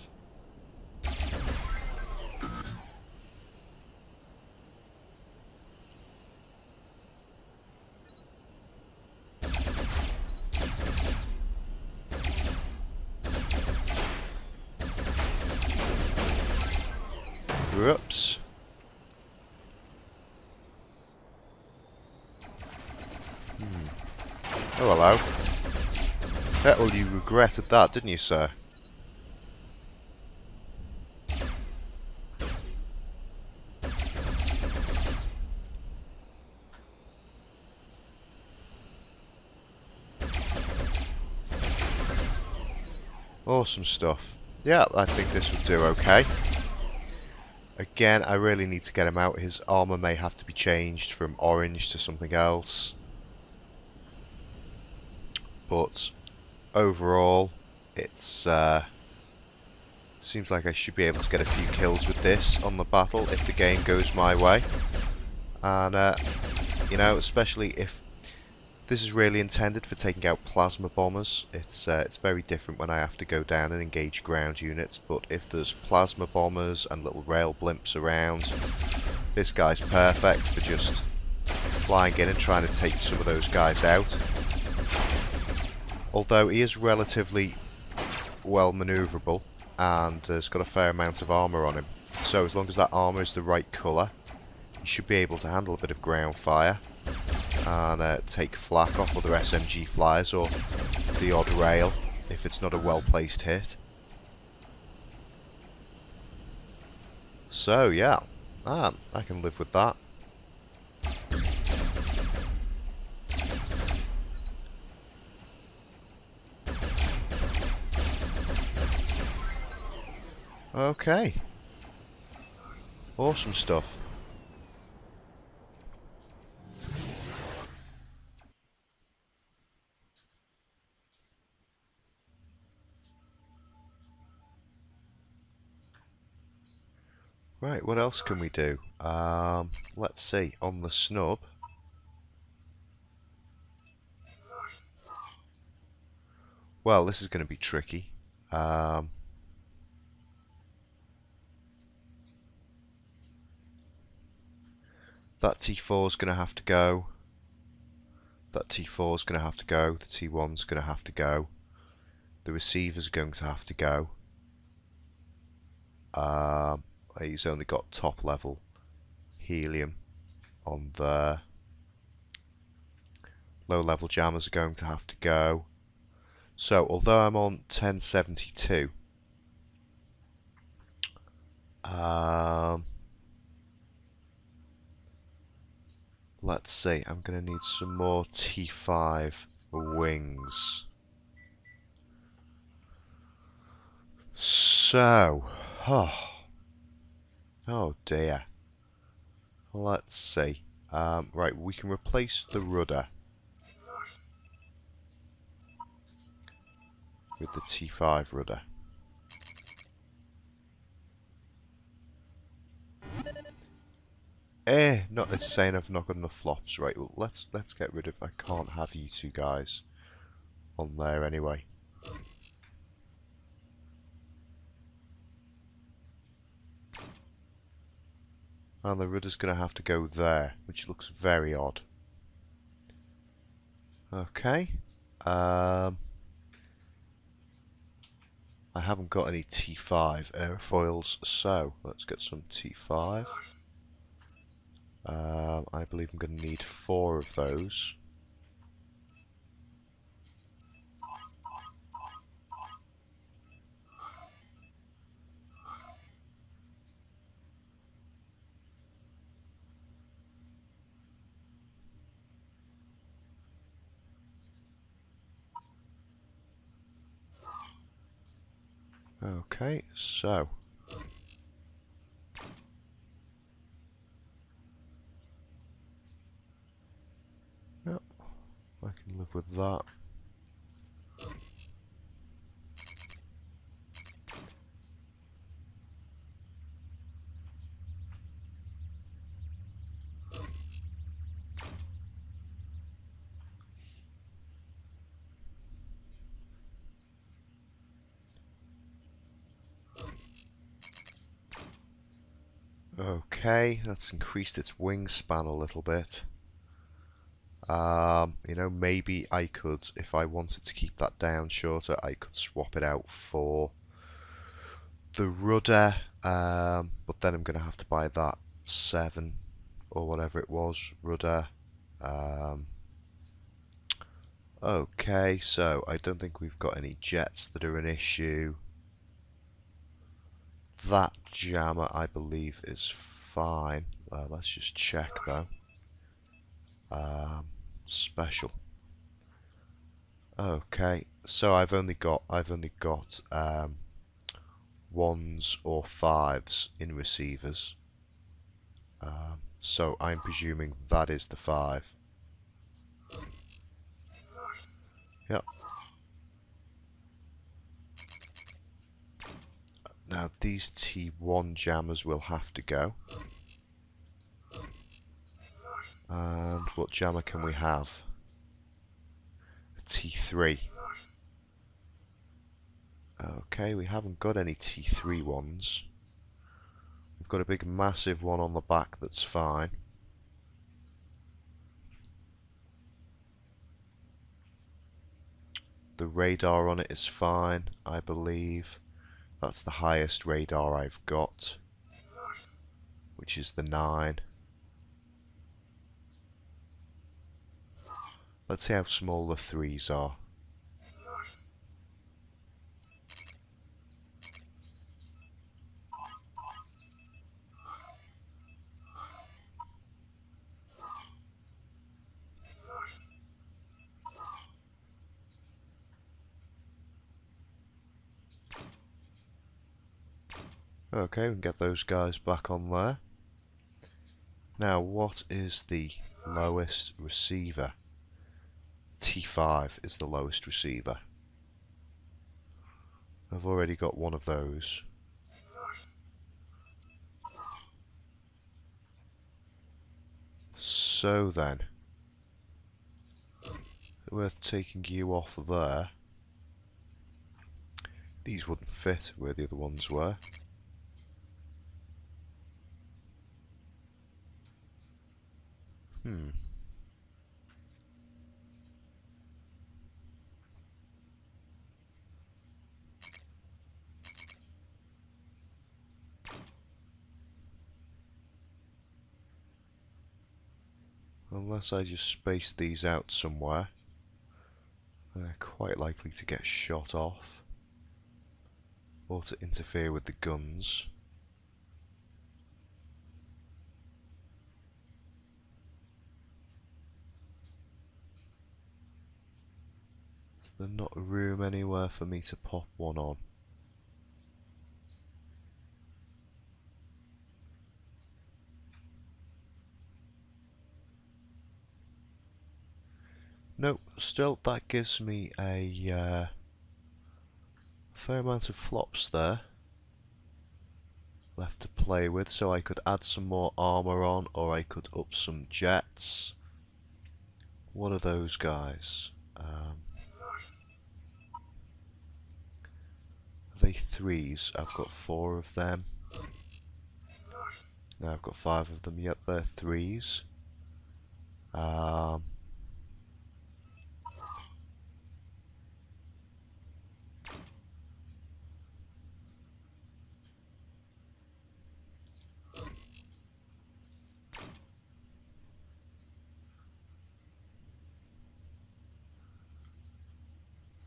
Whoops. Oh, hello. Yeah, well, you regretted that, didn't you, sir? Awesome stuff. Yeah, I think this would do okay. Again, I really need to get him out. His armour may have to be changed from orange to something else. But overall, it's seems like I should be able to get a few kills with this on the battle if the game goes my way. And, you know, especially if this is really intended for taking out plasma bombers. It's very different when I have to go down and engage ground units, but if there's plasma bombers and little rail blimps around, this guy's perfect for just flying in and trying to take some of those guys out. Although he is relatively well manoeuvrable and has got a fair amount of armour on him. So as long as that armour is the right colour, he should be able to handle a bit of ground fire and take flak off other SMG flyers or the odd rail if it's not a well-placed hit. So yeah, I can live with that. Okay. Awesome stuff. Right, what else can we do? Let's see, on the snub. Well, this is going to be tricky. That T4 is going to have to go. That T4 is going to have to go. The T1 is going to have to go. The receiver's going to have to go. He's only got top level helium on there. Low level jammers are going to have to go. So, although I'm on 1072, let's see, I'm going to need some more T5 wings. So, oh dear. Let's see. Right, we can replace the rudder with the T5 rudder. Not it's saying I've not got enough flops. Right, well, let's get rid of. I can't have you two guys on there anyway. And the rudder's going to have to go there, which looks very odd. Okay. I haven't got any T5 airfoils, so let's get some T5. I believe I'm going to need 4 of those. Okay, so yep, I can live with that. Okay, that's increased its wingspan a little bit. You know, maybe I could, if I wanted to keep that down shorter, I could swap it out for the rudder, but then I'm going to have to buy that 7 or whatever it was, rudder. Okay, so I don't think we've got any jets that are an issue. That jammer, I believe, is fine. Let's just check though. Special. Okay, so I've only got 1s or 5s in receivers. So I'm presuming that is the 5. Yep. Now these T1 jammers will have to go. And what jammer can we have? A T3. Okay, we haven't got any T3 ones. We've got a big massive one on the back that's fine. The radar on it is fine, I believe. That's the highest radar I've got, which is the 9. Let's see how small the 3s are. Okay, we can get those guys back on there. Now, what is the lowest receiver? T5 is the lowest receiver. I've already got one of those. So then, worth taking you off there. These wouldn't fit where the other ones were. Unless I just space these out somewhere, they're quite likely to get shot off or to interfere with the guns. Is there not room anywhere for me to pop one on? Nope, still that gives me a fair amount of flops there left to play with, so I could add some more armour on, or I could up some jets. What are those guys? Are they 3s? I've got 4 of them. Now I've got 5 of them. Yep, they're 3s.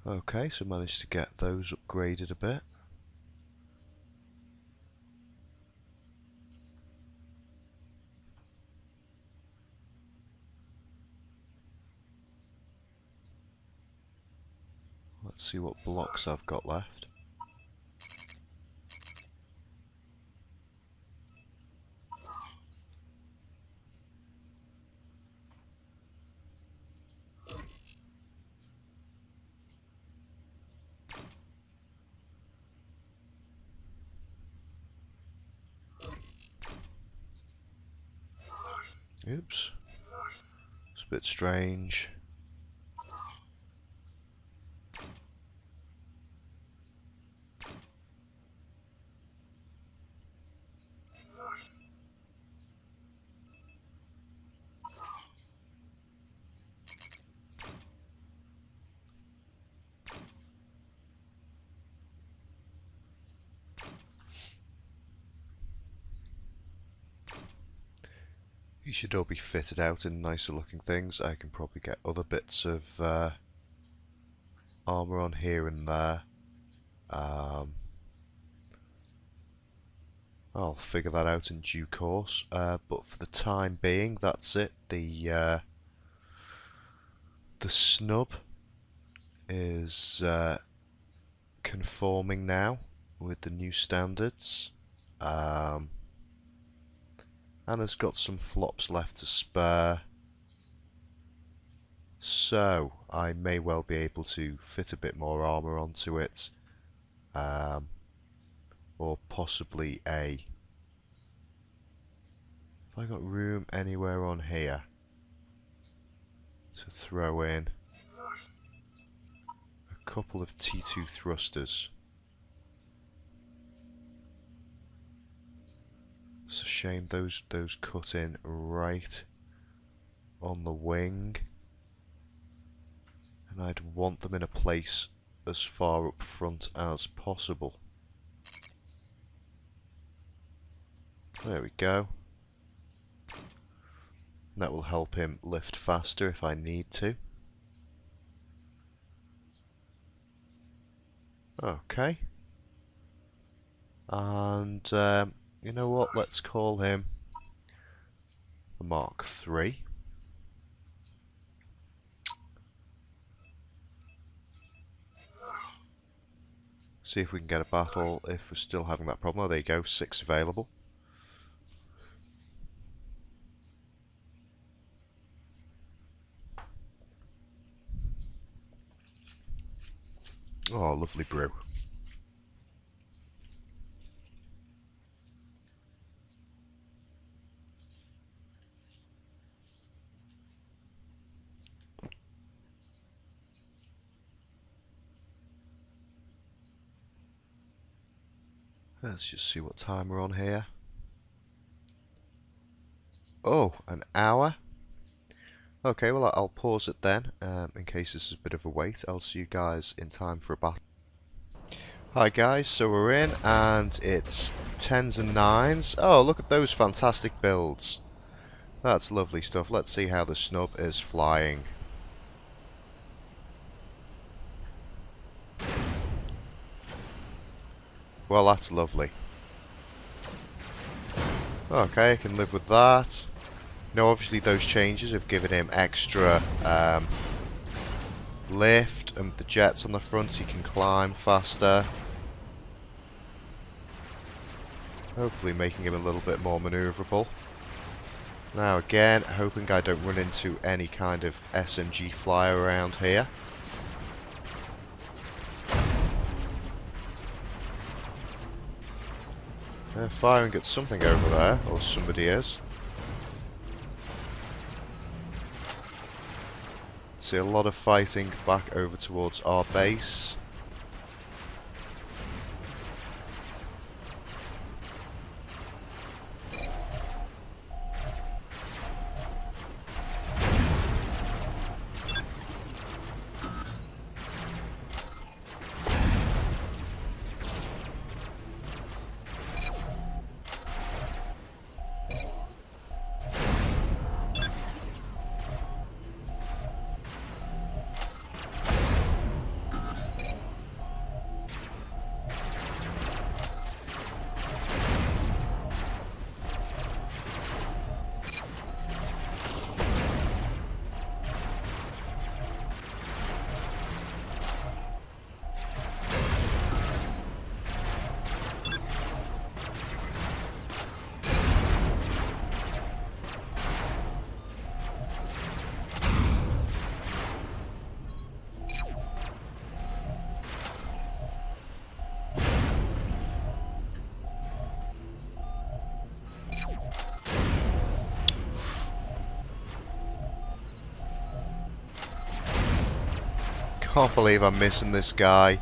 Okay, so managed to get those upgraded a bit. Let's see what blocks I've got left. Oops. It's a bit strange. These should all be fitted out in nicer looking things. I can probably get other bits of armour on here and there. I'll figure that out in due course. But for the time being, that's it. The snub is conforming now with the new standards. And has got some flops left to spare, so I may well be able to fit a bit more armour onto it, or possibly have I got room anywhere on here to throw in a couple of T2 thrusters? It's a shame those cut in right on the wing, and I'd want them in a place as far up front as possible. There we go. That will help him lift faster if I need to. Okay. And you know what, let's call him the Mark III. See if we can get a battle if we're still having that problem. Oh, there you go, 6 available. Oh, lovely brew. Let's just see what time we're on here. Oh, an hour. Okay, well I'll pause it then, in case this is a bit of a wait. I'll see you guys in time for a battle. Hi guys, so we're in, and it's 10s and 9s. Oh, look at those fantastic builds. That's lovely stuff. Let's see how the snub is flying. Well, that's lovely. Okay, I can live with that. Now, obviously, those changes have given him extra lift, and with the jets on the front, he can climb faster. Hopefully, making him a little bit more manoeuvrable. Now, again, hoping I don't run into any kind of SMG flyer around here. They're firing at something over there, or somebody is. See a lot of fighting back over towards our base. Can't believe I'm missing this guy.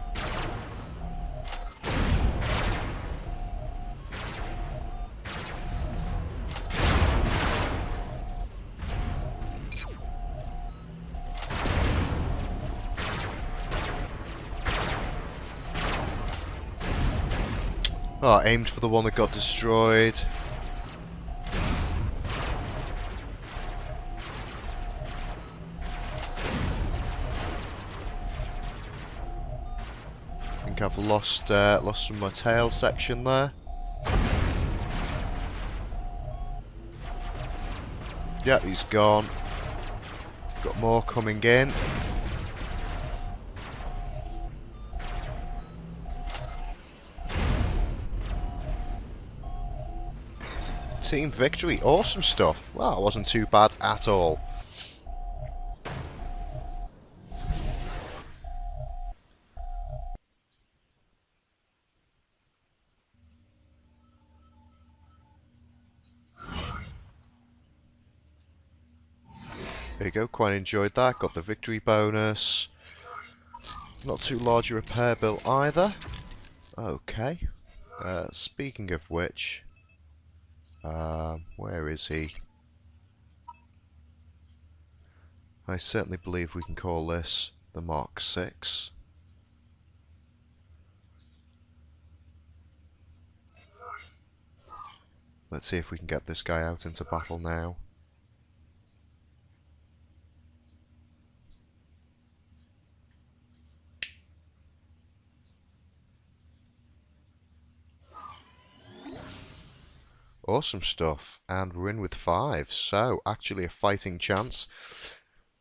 Oh, I aimed for the one that got destroyed. I think I've lost some of my tail section there. Yeah, he's gone. Got more coming in. Team victory, awesome stuff. Well, it wasn't too bad at all. There you go, quite enjoyed that. Got the victory bonus. Not too large a repair bill either. Okay. Speaking of which, where is he? I certainly believe we can call this the Mark 6. Let's see if we can get this guy out into battle now. Awesome stuff, and we're in with 5, so actually a fighting chance.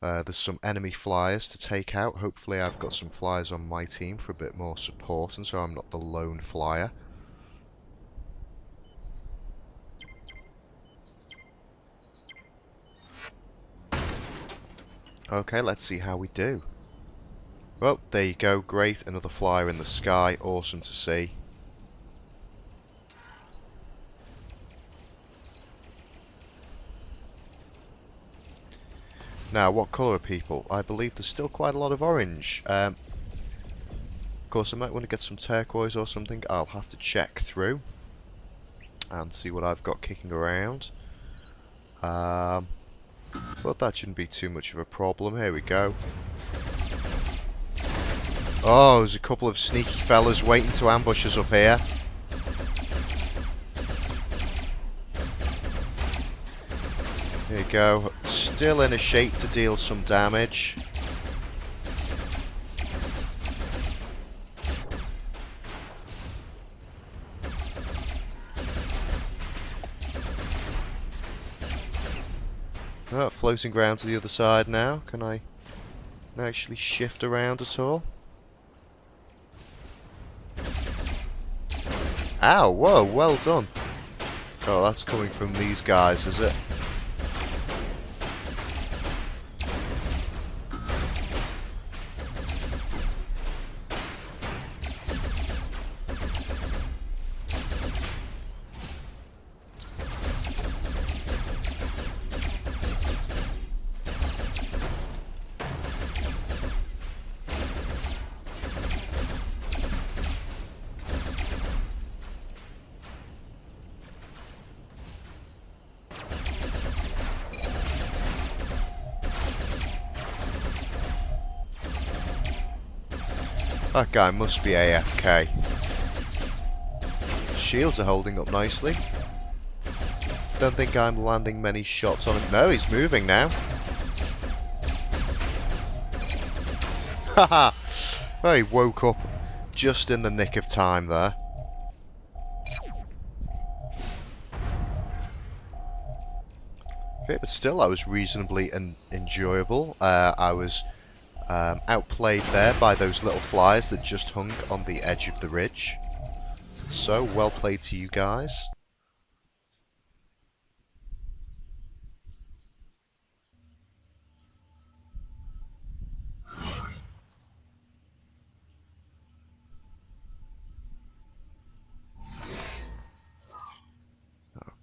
There's some enemy flyers to take out. Hopefully I've got some flyers on my team for a bit more support, and so I'm not the lone flyer. Okay, let's see how we do. Well, there you go, great, another flyer in the sky, awesome to see. Now, what colour are people? I believe there's still quite a lot of orange. Of course, I might want to get some turquoise or something. I'll have to check through and see what I've got kicking around. But that shouldn't be too much of a problem. Here we go. Oh, there's a couple of sneaky fellas waiting to ambush us up here. There you go. Still in a shape to deal some damage. Oh, floating ground to the other side now. Can I actually shift around at all? Ow, whoa, well done. Oh, that's coming from these guys, is it? That guy must be AFK. Shields are holding up nicely. Don't think I'm landing many shots on him. No, he's moving now. Haha! Well, he woke up just in the nick of time there. Okay, but still, that was reasonably enjoyable. I was outplayed there by those little flies that just hung on the edge of the ridge. So, well played to you guys.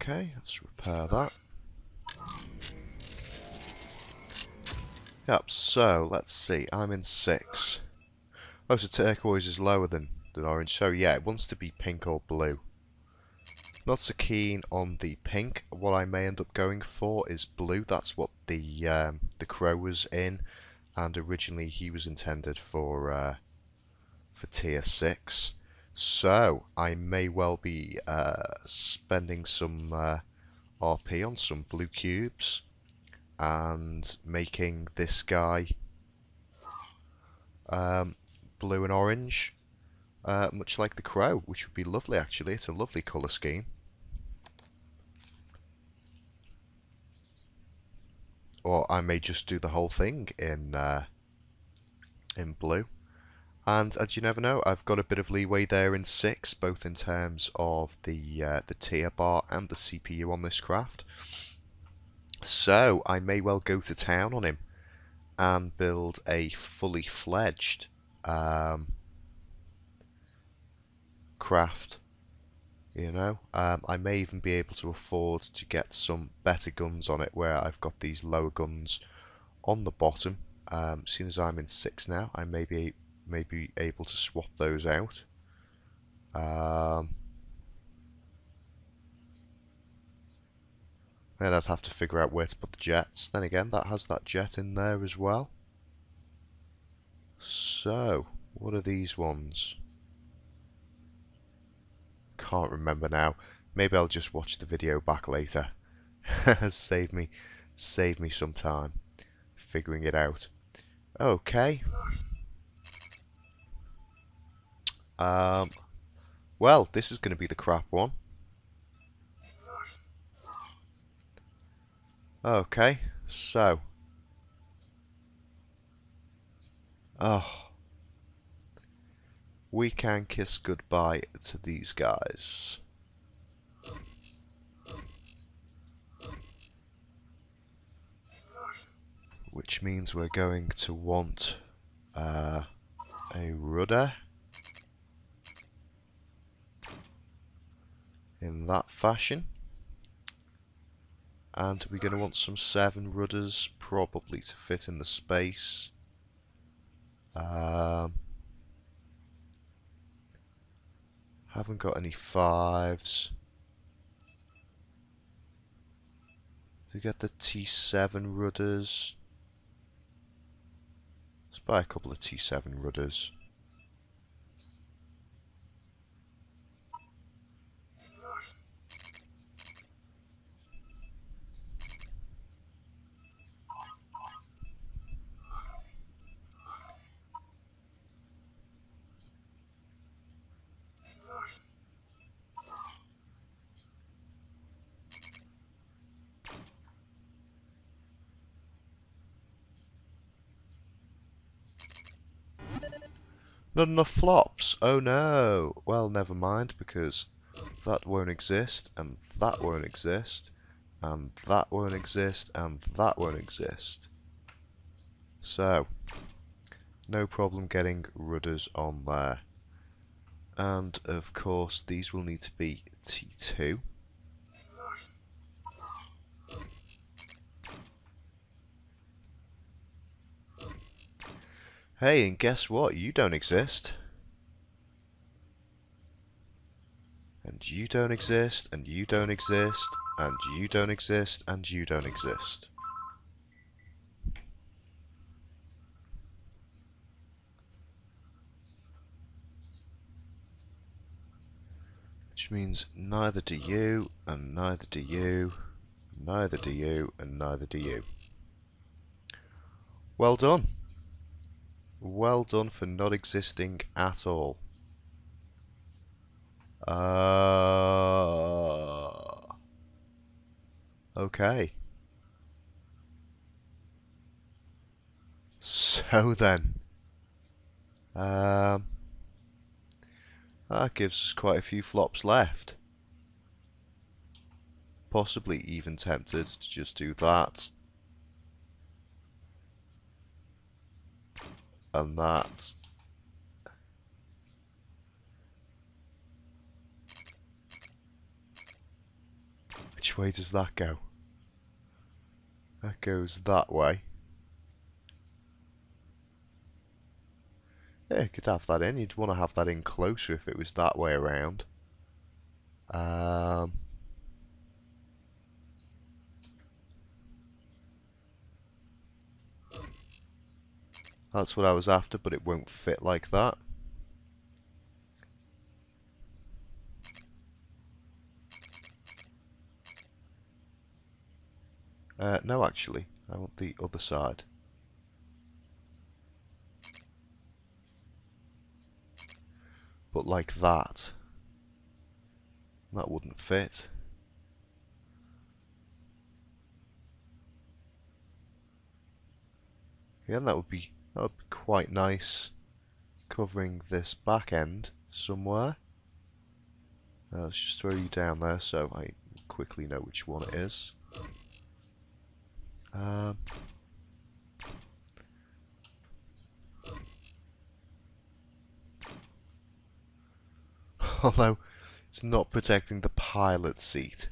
Okay, let's repair that. Yep, so let's see. I'm in 6. Oh, so turquoise is lower than orange. So yeah, it wants to be pink or blue. Not so keen on the pink. What I may end up going for is blue. That's what the crow was in, and originally he was intended for tier 6. So I may well be spending some RP on some blue cubes and making this guy blue and orange, much like the crow, which would be lovely actually. It's a lovely colour scheme. Or I may just do the whole thing in blue. And as you never know, I've got a bit of leeway there in 6, both in terms of the tier bar and the CPU on this craft. So I may well go to town on him and build a fully fledged craft. You know, I may even be able to afford to get some better guns on it, where I've got these lower guns on the bottom. Seeing as I'm in 6 now, I may be able to swap those out. Then I'd have to figure out where to put the jets. Then again, that has that jet in there as well. So, what are these ones? Can't remember now. Maybe I'll just watch the video back later. save me some time figuring it out. Okay. Well, this is going to be the crap one. Okay, so. Oh. We can kiss goodbye to these guys. Which means we're going to want a rudder in that fashion. And we're going to want some 7 rudders, probably to fit in the space. Haven't got any 5s. To get the T7 rudders. Let's buy a couple of T7 rudders. Not enough flops. Oh no. Well, never mind, because that won't exist, and that won't exist, and that won't exist, and that won't exist. So, no problem getting rudders on there. And of course, these will need to be T2. Hey, and guess what? You don't exist. And you don't exist, and you don't exist, and you don't exist, and you don't exist. Which means neither do you, and neither do you, neither do you, and neither do you. Well done. Well done for not existing at all. Okay. So then, that gives us quite a few flops left. Possibly even tempted to just do that. And that. Which way does that go? That goes that way. Yeah, you could have that in. You'd want to have that in closer if it was that way around. That's what I was after, but it won't fit like that. No, actually, I want the other side. But like that. That wouldn't fit. Yeah, that would be quite nice, covering this back end somewhere. Let's just throw you down there so I quickly know which one it is. Although it's not protecting the pilot seat.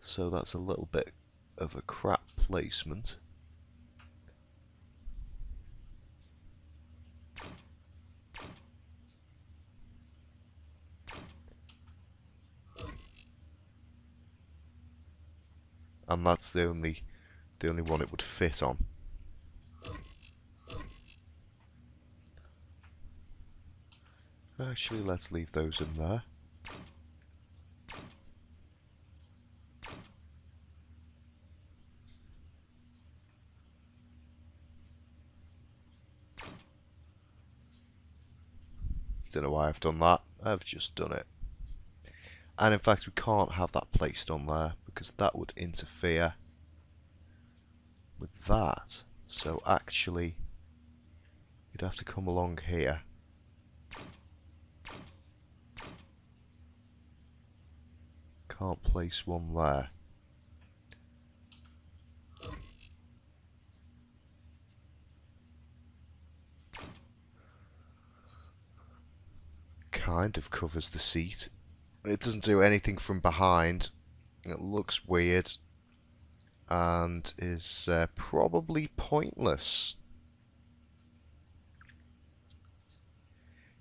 So that's a little bit of a crap placement. And that's the only one it would fit on. Actually, let's leave those in there. Don't know why I've done that. I've just done it. And in fact, we can't have that placed on there because that would interfere with that. So actually, you'd have to come along here. Can't place one there. Kind of covers the seat. It doesn't do anything from behind. It looks weird and is probably pointless.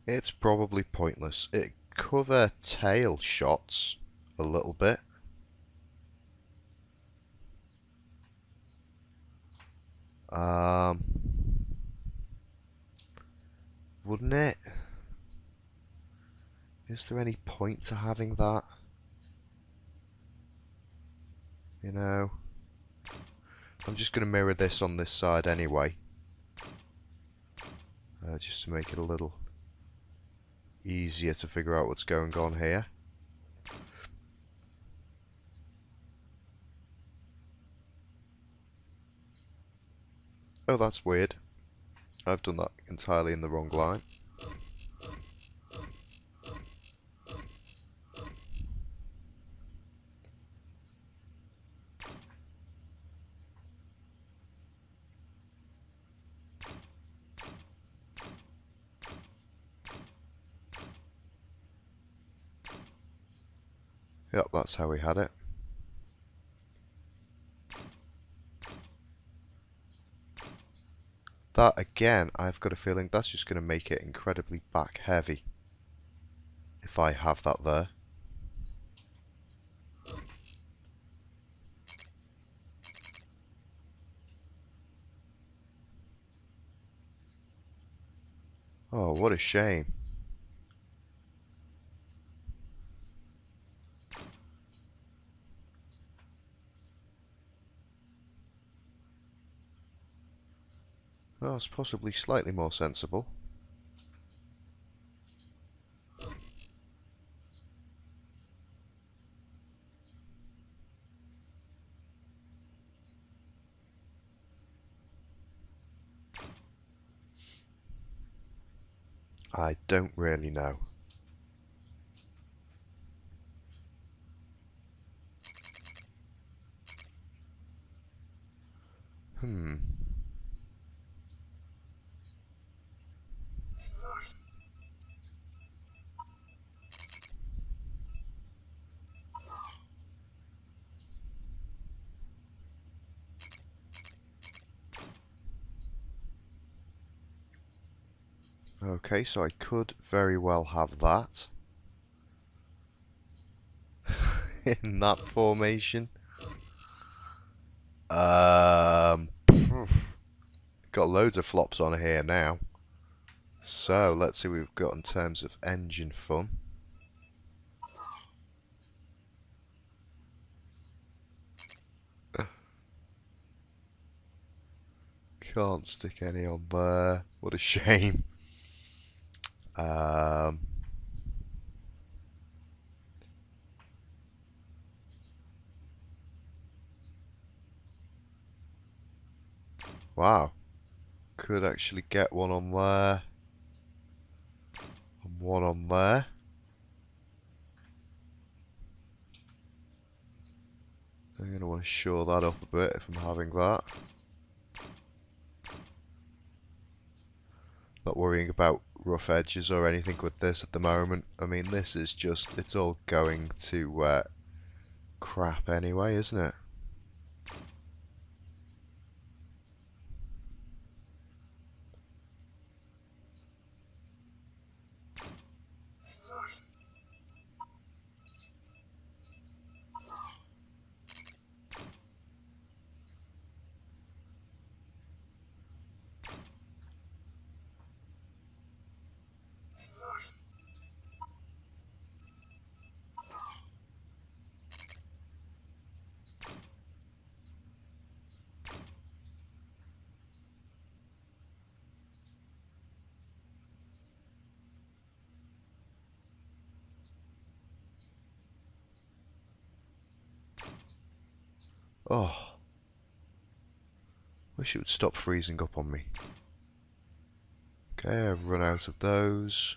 It's probably pointless. It cover tail shots a little bit. Wouldn't it? Is there any point to having that? You know, I'm just going to mirror this on this side anyway. Just to make it a little easier to figure out what's going on here. Oh, that's weird. I've done that entirely in the wrong line. Yep, that's how we had it. That, again, I've got a feeling that's just going to make it incredibly back heavy. If I have that there. Oh, what a shame. Oh, it's possibly slightly more sensible. I don't really know. Okay, so I could very well have that in that formation. Got loads of flops on here now. So let's see what we've got in terms of engine fun. Can't stick any on there. What a shame. Wow. Could actually get one on there. And one on there. I'm going to want to shore that up a bit if I'm having that. Not worrying about rough edges or anything with this at the moment. I mean, this is just, it's all going to crap anyway, isn't it? Oh, wish it would stop freezing up on me. Okay, I've run out of those.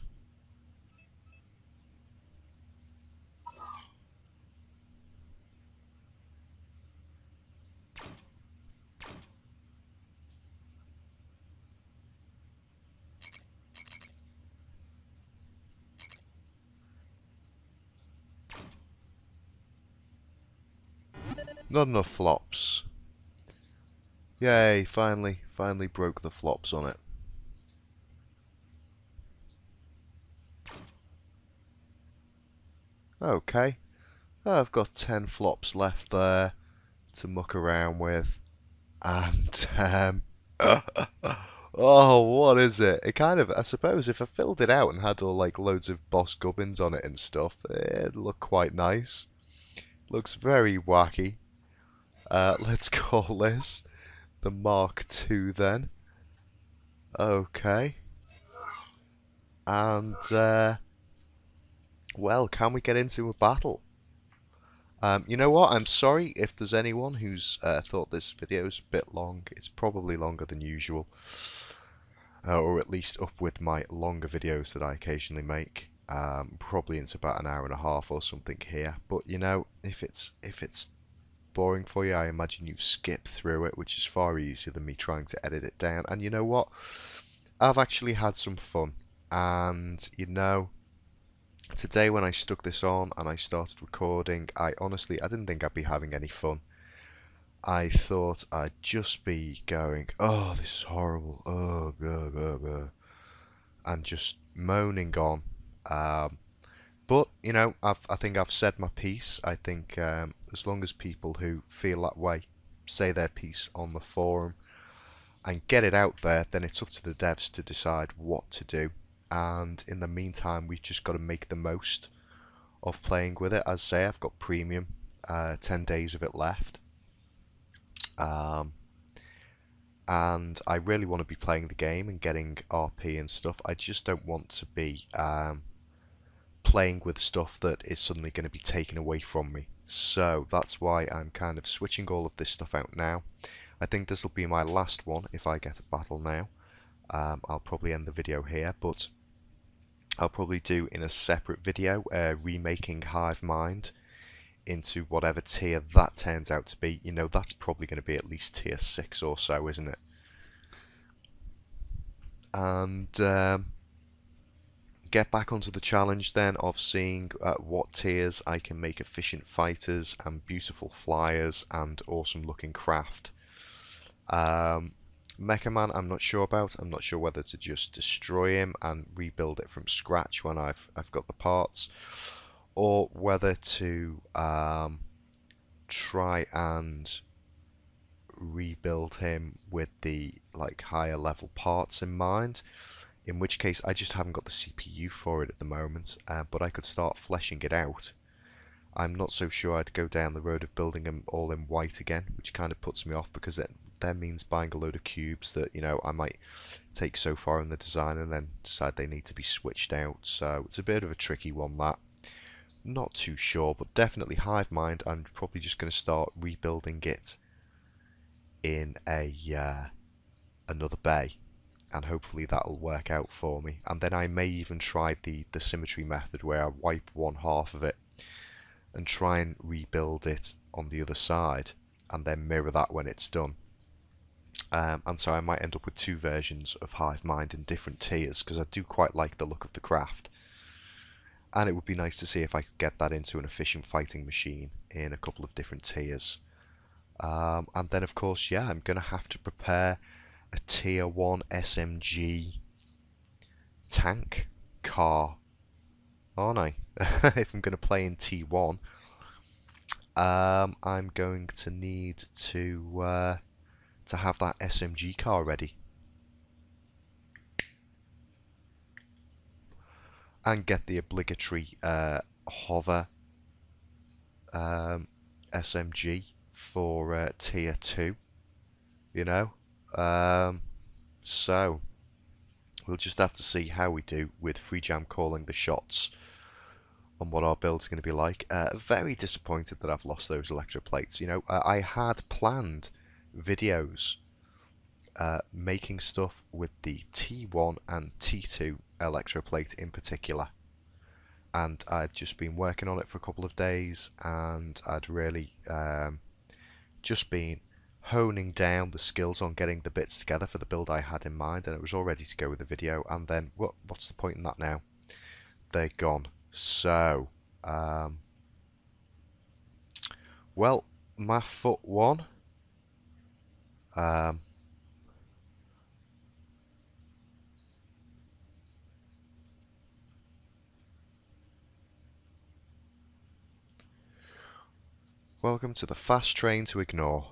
Not enough flops. Yay, finally broke the flops on it. Okay, I've got 10 flops left there to muck around with. And, oh, what is it? It kind of, I suppose if I filled it out and had all like loads of boss gubbins on it and stuff, it'd look quite nice. Looks very wacky. Let's call this the Mark II then. Okay. And, well, can we get into a battle? You know what? I'm sorry if there's anyone who's thought this video is a bit long. It's probably longer than usual. Or at least up with my longer videos that I occasionally make. Probably it's about an hour and a half or something here. But, you know, if it's boring for you, I imagine you skip through it, which is far easier than me trying to edit it down. And you know what? I've actually had some fun. And, you know, today when I stuck this on and I started recording, I didn't think I'd be having any fun. I thought I'd just be going, oh, this is horrible, oh, blah, blah, blah, and just moaning on. But, you know, I think I've said my piece. I think as long as people who feel that way say their piece on the forum and get it out there, then it's up to the devs to decide what to do. And in the meantime, we've just got to make the most of playing with it. As I say, I've got premium, 10 days of it left. And I really want to be playing the game and getting RP and stuff. I just don't want to be playing with stuff that is suddenly going to be taken away from me. So that's why I'm kind of switching all of this stuff out now. I think this will be my last one if I get a battle now. I'll probably end the video here, but I'll probably do in a separate video remaking Hive Mind into whatever tier that turns out to be. You know, that's probably going to be at least tier 6 or so, isn't it? And get back onto the challenge then of seeing what tiers I can make efficient fighters and beautiful flyers and awesome looking craft. Mecha Man I'm not sure about. I'm not sure whether to just destroy him and rebuild it from scratch when I've got the parts, or whether to try and rebuild him with the like higher level parts in mind, in which case I just haven't got the CPU for it at the moment, but I could start fleshing it out. I'm not so sure I'd go down the road of building them all in white again, which kind of puts me off, because it then means buying a load of cubes that, you know, I might take so far in the design and then decide they need to be switched out. So it's a bit of a tricky one, that. Not too sure, but definitely Hive Mind. I'm probably just going to start rebuilding it in a another bay, and hopefully that'll work out for me. And then I may even try the symmetry method, where I wipe one half of it and try and rebuild it on the other side, and then mirror that when it's done. And so I might end up with two versions of Hive Mind in different tiers, because I do quite like the look of the craft. And it would be nice to see if I could get that into an efficient fighting machine in a couple of different tiers. And then, of course, yeah, I'm going to have to prepare a tier 1 SMG tank car, aren't I? If I'm going to play in T1, I'm going to need to have that SMG car ready. And get the obligatory hover SMG for tier 2, you know. So we'll just have to see how we do with FreeJam calling the shots on what our build's going to be like. Very disappointed that I've lost those electroplates. You know, I had planned videos making stuff with the T1 and T2 electroplate in particular, and I'd just been working on it for a couple of days, and I'd really just been honing down the skills on getting the bits together for the build I had in mind, and it was all ready to go with the video, and then what's the point in that now? They're gone. So well, my foot one, welcome to the fast train to ignore.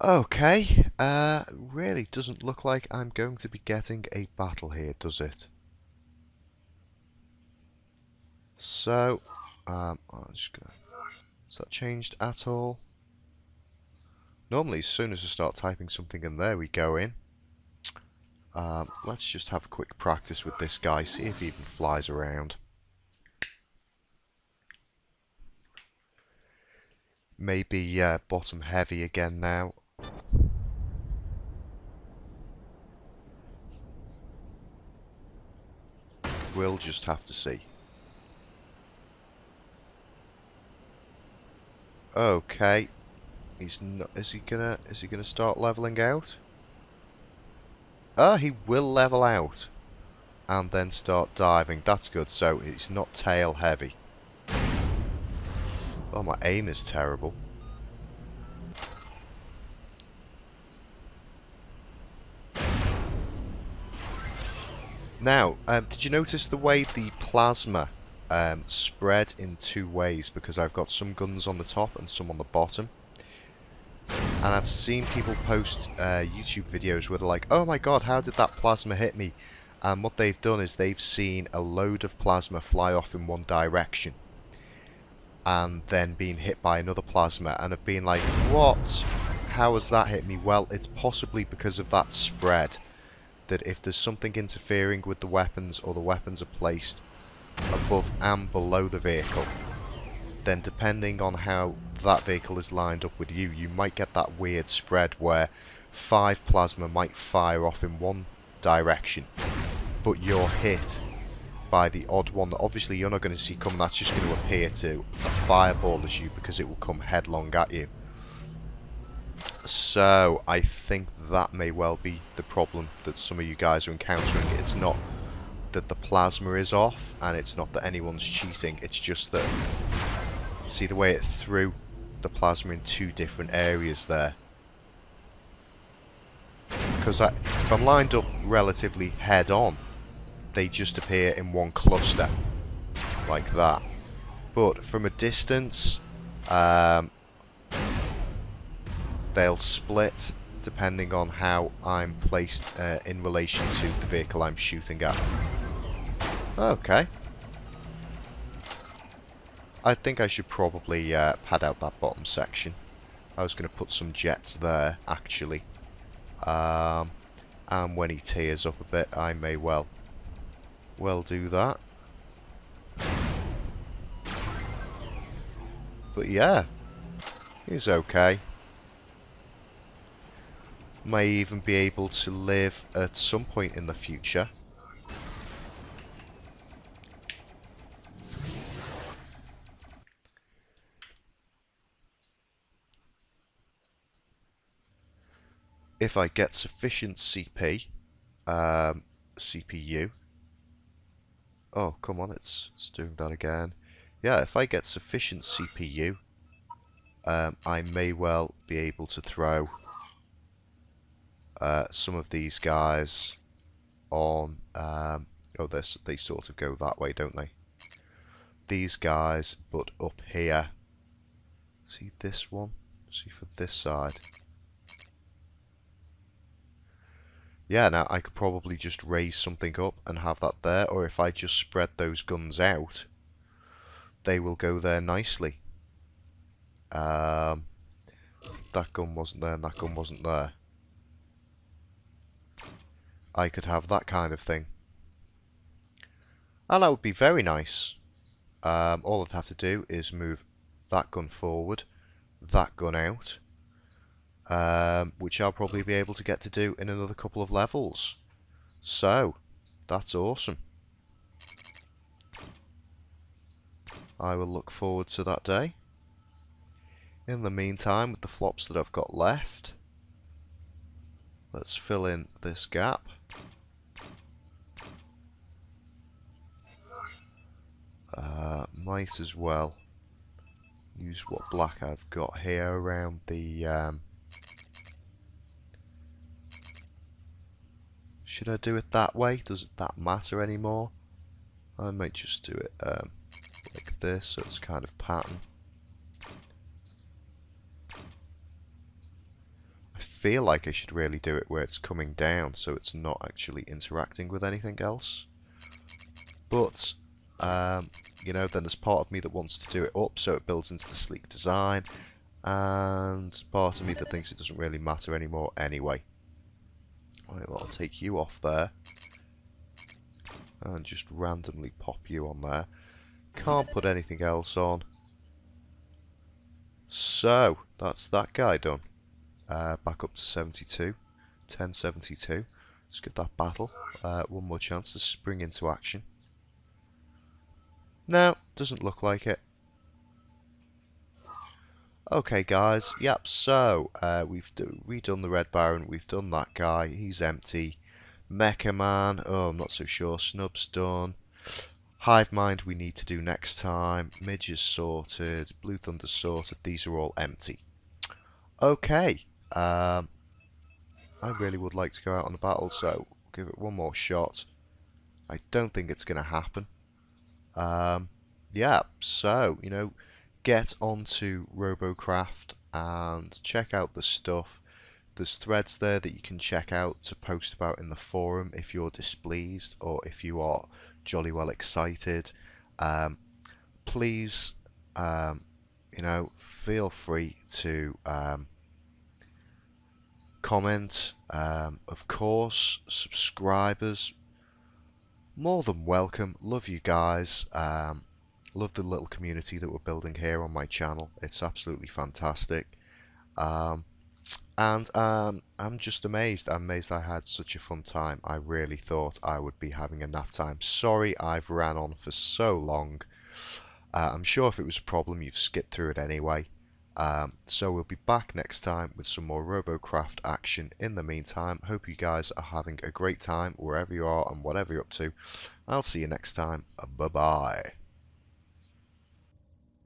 Okay, really doesn't look like I'm going to be getting a battle here, does it? So, I'm just gonna... Is that changed at all? Normally, as soon as I start typing something in there, we go in. Let's just have a quick practice with this guy, see if he even flies around. Maybe bottom heavy again now. We'll just have to see. Okay, he's not. Is he gonna start leveling out? He will level out and then start diving. That's good. So he's not tail heavy. Oh, my aim is terrible. Now, did you notice the way the plasma spread in two ways? Because I've got some guns on the top and some on the bottom. And I've seen people post YouTube videos where they're like, oh my god, how did that plasma hit me? And what they've done is they've seen a load of plasma fly off in one direction, and then being hit by another plasma, and have been like, what? How has that hit me? Well, it's possibly because of that spread. That if there's something interfering with the weapons, or the weapons are placed above and below the vehicle, then depending on how that vehicle is lined up with you, you might get that weird spread where 5 plasma might fire off in one direction, but you're hit by the odd one that obviously you're not going to see coming. That's just going to appear to fireball as you because it will come headlong at you. So I think that may well be the problem that some of you guys are encountering. It's not that the plasma is off, and it's not that anyone's cheating. It's just that, see the way it threw the plasma in two different areas there. Because if I'm lined up relatively head on, they just appear in one cluster, like that. But from a distance, they'll split depending on how I'm placed in relation to the vehicle I'm shooting at. Okay. I think I should probably pad out that bottom section. I was going to put some jets there, actually. And when he tears up a bit, I may well do that. But yeah, he's okay. May even be able to live at some point in the future. If I get sufficient CPU. Oh, come on, it's doing that again. Yeah, if I get sufficient CPU, I may well be able to throw some of these guys on. Oh, they sort of go that way, don't they? These guys, but up here. See this one? See for this side. Yeah, now I could probably just raise something up and have that there, or if I just spread those guns out, they will go there nicely. That gun wasn't there and that gun wasn't there. I could have that kind of thing. And that would be very nice. All I'd have to do is move that gun forward, that gun out. Which I'll probably be able to get to do in another couple of levels. So, that's awesome. I will look forward to that day. In the meantime, with the flops that I've got left, let's fill in this gap. Might as well use what black I've got here around the... Should I do it that way? Does that matter anymore? I might just do it like this, so it's kind of pattern. I feel like I should really do it where it's coming down, so it's not actually interacting with anything else. But, you know, then there's part of me that wants to do it up, so it builds into the sleek design, and part of me that thinks it doesn't really matter anymore anyway. Right, well, I'll take you off there and just randomly pop you on there. Can't put anything else on. So, that's that guy done. Back up to 72. 1072. Let's give that battle one more chance to spring into action. No, doesn't look like it. Okay guys, yep, so we've redone the Red Baron, we've done that guy, he's empty. Mecha Man, oh I'm not so sure, Snub's done. Hive Mind we need to do next time, Midge is sorted, Blue Thunder's sorted, these are all empty. Okay, I really would like to go out on a battle, so give it one more shot. I don't think it's going to happen. Yeah, so, you know, get onto Robocraft and check out the stuff. There's threads there that you can check out to post about in the forum if you're displeased or if you are jolly well excited. Please, you know, feel free to comment. Of course, subscribers, more than welcome. Love you guys. Love the little community that we're building here on my channel. It's absolutely fantastic. And I'm just amazed. I'm amazed I had such a fun time. I really thought I would be having a nap time. Sorry I've ran on for so long. I'm sure if it was a problem, you've skipped through it anyway. So we'll be back next time with some more Robocraft action. In the meantime, hope you guys are having a great time wherever you are and whatever you're up to. I'll see you next time. Bye bye.